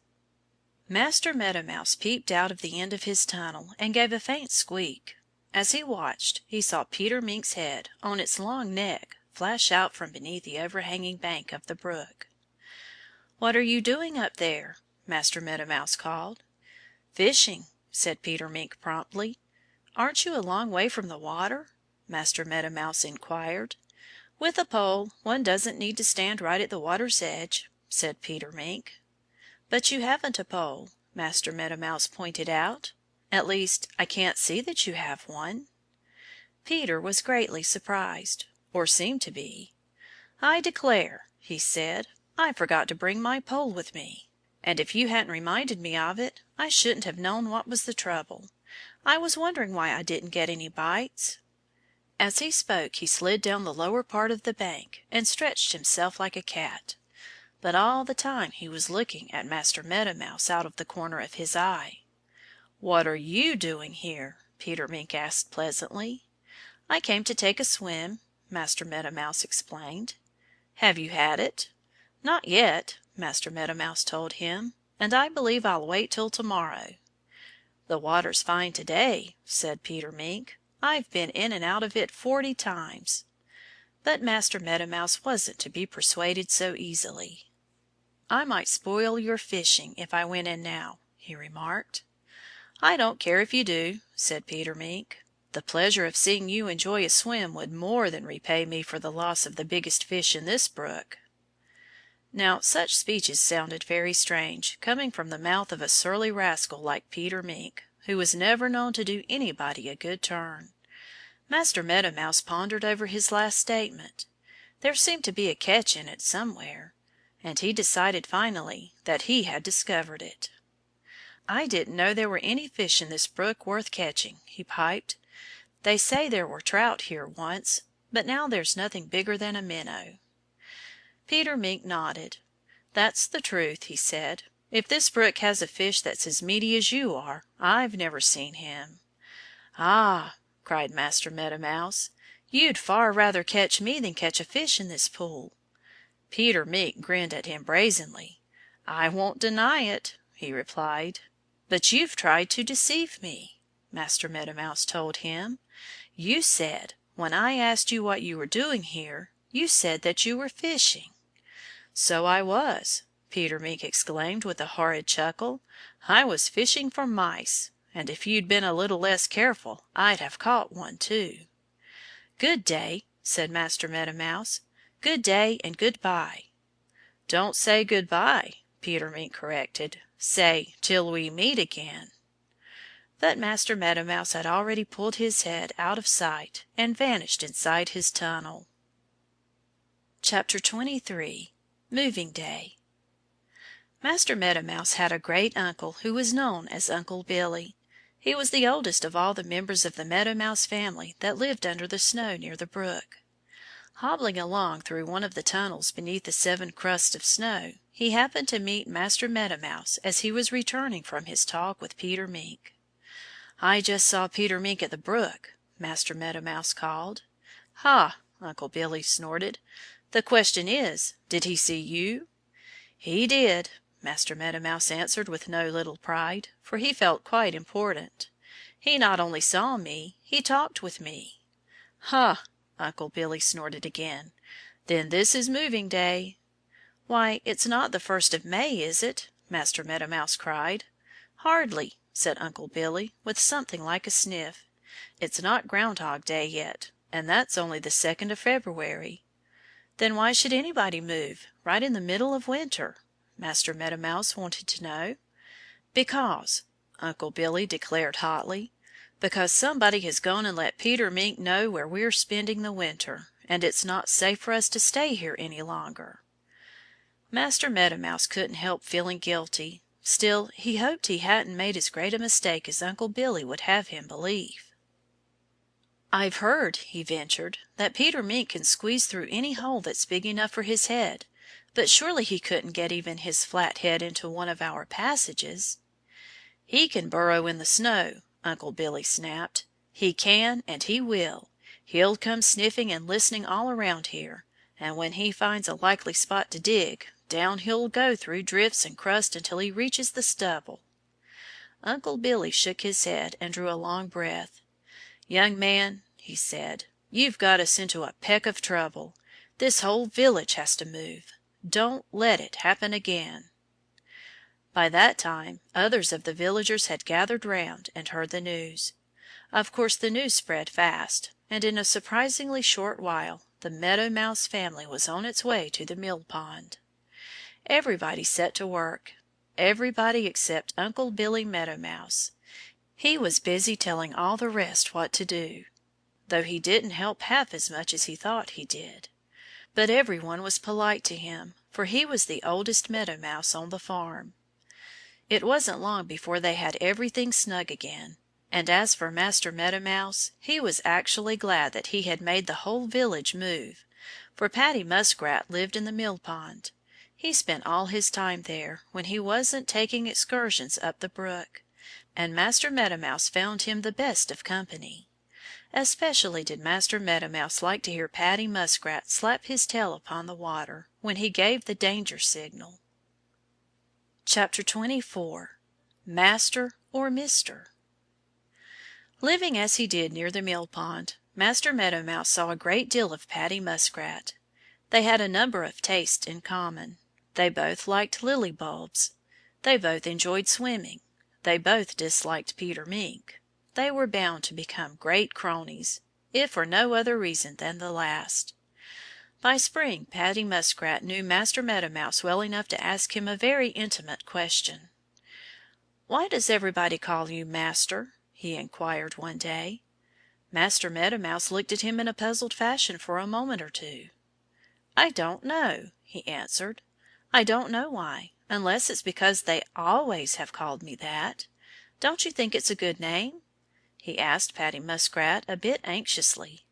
Master Meadow Mouse peeped out of the end of his tunnel and gave a faint squeak. As he watched, he saw Peter Mink's head, on its long neck, flash out from beneath the overhanging bank of the brook. "What are you doing up there?" Master Meadow Mouse called. "Fishing," said Peter Mink promptly. "Aren't you a long way from the water?" Master Meadow Mouse inquired. "With a pole one doesn't need to stand right at the water's edge," said Peter Mink. "But you haven't a pole," Master Meadow Mouse pointed out. "At least, I can't see that you have one." Peter was greatly surprised, or seemed to be. "I declare," he said, "I forgot to bring my pole with me. And if you hadn't reminded me of it, I shouldn't have known what was the trouble. I was wondering why I didn't get any bites." As he spoke he slid down the lower part of the bank and stretched himself like a cat. But all the time he was looking at Master Meadow Mouse out of the corner of his eye. "What are you doing here?" Peter Mink asked pleasantly. "I came to take a swim," Master Meadow Mouse explained. "Have you had it?" "Not yet," Master Meadow Mouse told him. "And I believe I'll wait till to-morrow." "The water's fine to-day," said Peter Mink. "I've been in and out of it 40 times." But Master Meadow Mouse wasn't to be persuaded so easily. "I might spoil your fishing if I went in now," he remarked. "I don't care if you do," said Peter Mink. "The pleasure of seeing you enjoy a swim would more than repay me for the loss of the biggest fish in this brook." Now such speeches sounded very strange, coming from the mouth of a surly rascal like Peter Mink, who was never known to do anybody a good turn. Master Meadow Mouse pondered over his last statement. There seemed to be a catch in it somewhere. And he decided finally that he had discovered it. "I didn't know there were any fish in this brook worth catching," he piped. "They say there were trout here once, but now there's nothing bigger than a minnow." Peter Mink nodded. "That's the truth," he said. "If this brook has a fish that's as meaty as you are, I've never seen him." "Ah!" cried Master Meadow Mouse. "You'd far rather catch me than catch a fish in this pool." Peter Mink grinned at him brazenly. "I won't deny it," he replied. "But you've tried to deceive me," Master Meadow Mouse told him. "You said, when I asked you what you were doing here, you said that you were fishing." "So I was!" Peter Mink exclaimed with a horrid chuckle. "I was fishing for mice. And if you'd been a little less careful I'd have caught one too." "Good day," said Master Meadow Mouse. "Good day and good by." "Don't say good by," Peter Mink corrected. "Say, till we meet again." But Master Meadow Mouse had already pulled his head out of sight and vanished inside his tunnel. Chapter 23. Moving Day. Master Meadow Mouse had a great uncle who was known as Uncle Billy. He was the oldest of all the members of the Meadow Mouse family that lived under the snow near the brook. Hobbling along through one of the tunnels beneath the 7 crusts of snow, he happened to meet Master Meadow Mouse as he was returning from his talk with Peter Mink. "I just saw Peter Mink at the brook," Master Meadow Mouse called. "Ha!" Uncle Billy snorted. "The question is, did he see you?" "He did," Master Meadow Mouse answered with no little pride, for he felt quite important. "He not only saw me, he talked with me." "Ha!" Uncle Billy snorted again. "Then this is moving day." "Why, it's not the 1st of May, is it?" Master Meadow Mouse cried. "Hardly," said Uncle Billy, with something like a sniff. "It's not Groundhog Day yet, and that's only the 2nd of February." "Then why should anybody move, right in the middle of winter?" Master Meadow Mouse wanted to know. "Because," Uncle Billy declared hotly, "because somebody has gone and let Peter Mink know where we're spending the winter, and it's not safe for us to stay here any longer." Master Meadow Mouse couldn't help feeling guilty. Still, he hoped he hadn't made as great a mistake as Uncle Billy would have him believe. "I've heard," he ventured, "that Peter Mink can squeeze through any hole that's big enough for his head. But surely he couldn't get even his flat head into one of our passages." "He can burrow in the snow," Uncle Billy snapped. "He can and he will. He'll come sniffing and listening all around here. And when he finds a likely spot to dig, down he'll go through drifts and crust until he reaches the stubble." Uncle Billy shook his head and drew a long breath. "Young man," he said, "you've got us into a peck of trouble. This whole village has to move. Don't let it happen again." By that time others of the villagers had gathered round and heard the news. Of course the news spread fast, and in a surprisingly short while the Meadow Mouse family was on its way to the mill pond. Everybody set to work. Everybody except Uncle Billy Meadow Mouse. He was busy telling all the rest what to do, though he didn't help half as much as he thought he did. But every one was polite to him, for he was the oldest Meadow Mouse on the farm. It wasn't long before they had everything snug again. And as for Master Meadow Mouse, he was actually glad that he had made the whole village move, for Paddy Muskrat lived in the mill pond. He spent all his time there when he wasn't taking excursions up the brook, and Master Meadow Mouse found him the best of company. Especially did Master Meadow Mouse like to hear Paddy Muskrat slap his tail upon the water when he gave the danger signal. Chapter 24. Master or Mister? Living as he did near the mill pond, Master Meadow Mouse saw a great deal of Paddy Muskrat. They had a number of tastes in common. They both liked lily bulbs. They both enjoyed swimming. They both disliked Peter Mink. They were bound to become great cronies, if for no other reason than the last. By spring Paddy Muskrat knew Master Meadow Mouse well enough to ask him a very intimate question. "Why does everybody call you Master?" he inquired one day. Master Meadow Mouse looked at him in a puzzled fashion for a moment or two. "I don't know," he answered. "I don't know why, unless it's because they always have called me that. Don't you think it's a good name?" he asked Paddy Muskrat a bit anxiously.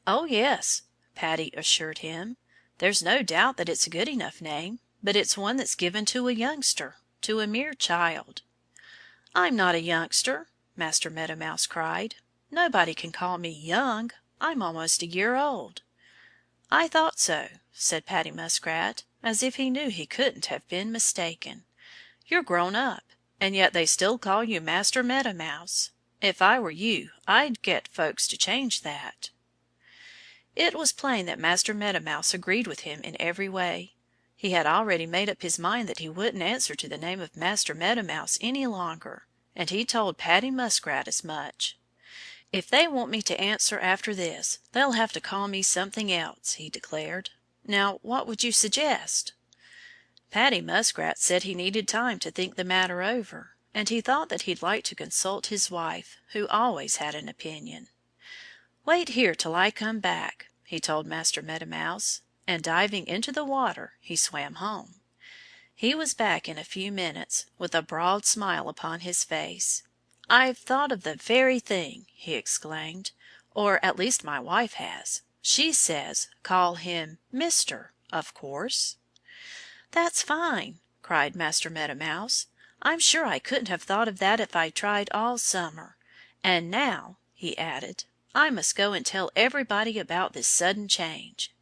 "Oh, yes," Paddy assured him. "There's no doubt that it's a good enough name, but it's one that's given to a youngster, to a mere child." "I'm not a youngster!" Master Meadow Mouse cried. "Nobody can call me young. I'm almost a year old." "I thought so," said Paddy Muskrat, as if he knew he couldn't have been mistaken. "You're grown up. And yet they still call you Master Meadow Mouse. If I were you I'd get folks to change that." It was plain that Master Meadow Mouse agreed with him in every way. He had already made up his mind that he wouldn't answer to the name of Master Meadow Mouse any longer, and he told Paddy Muskrat as much. "If they want me to answer after this, they'll have to call me something else," he declared. "Now what would you suggest?" Paddy Muskrat said he needed time to think the matter over, and he thought that he'd like to consult his wife, who always had an opinion. "Wait here till I come back," he told Master Meadow Mouse, and diving into the water he swam home. He was back in a few minutes, with a broad smile upon his face. "I've thought of the very thing!" he exclaimed. "Or at least my wife has. She says, 'Call him Mister, of course.'" "That's fine!" cried Master Meadow Mouse. "I'm sure I couldn't have thought of that if I'd tried all summer. And now," he added, "I must go and tell everybody about this sudden change."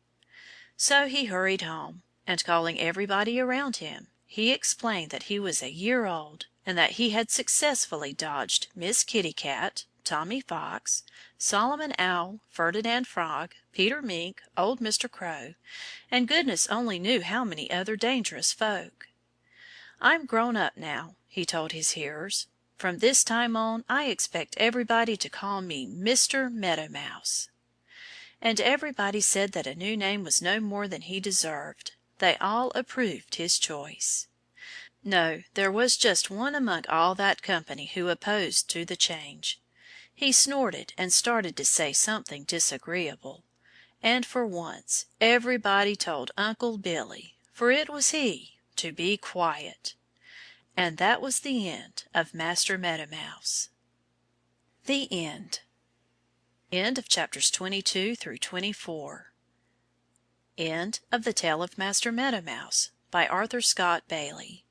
So he hurried home. And calling everybody around him, he explained that he was a year old and that he had successfully dodged Miss Kitty Cat, Tommy Fox, Solomon Owl, Ferdinand Frog, Peter Mink, old Mr. Crow, and goodness only knew how many other dangerous folk. "I'm grown up now," he told his hearers. "From this time on I expect everybody to call me Mr. Meadow Mouse." And everybody said that a new name was no more than he deserved. They all approved his choice. No, there was just one among all that company who opposed to the change. He snorted and started to say something disagreeable. And for once everybody told Uncle Billy, for it was he, to be quiet. And that was the end of Master Meadow Mouse. The end. End of chapters 22 through 24. End of the Tale of Master Meadow Mouse by Arthur Scott Bailey.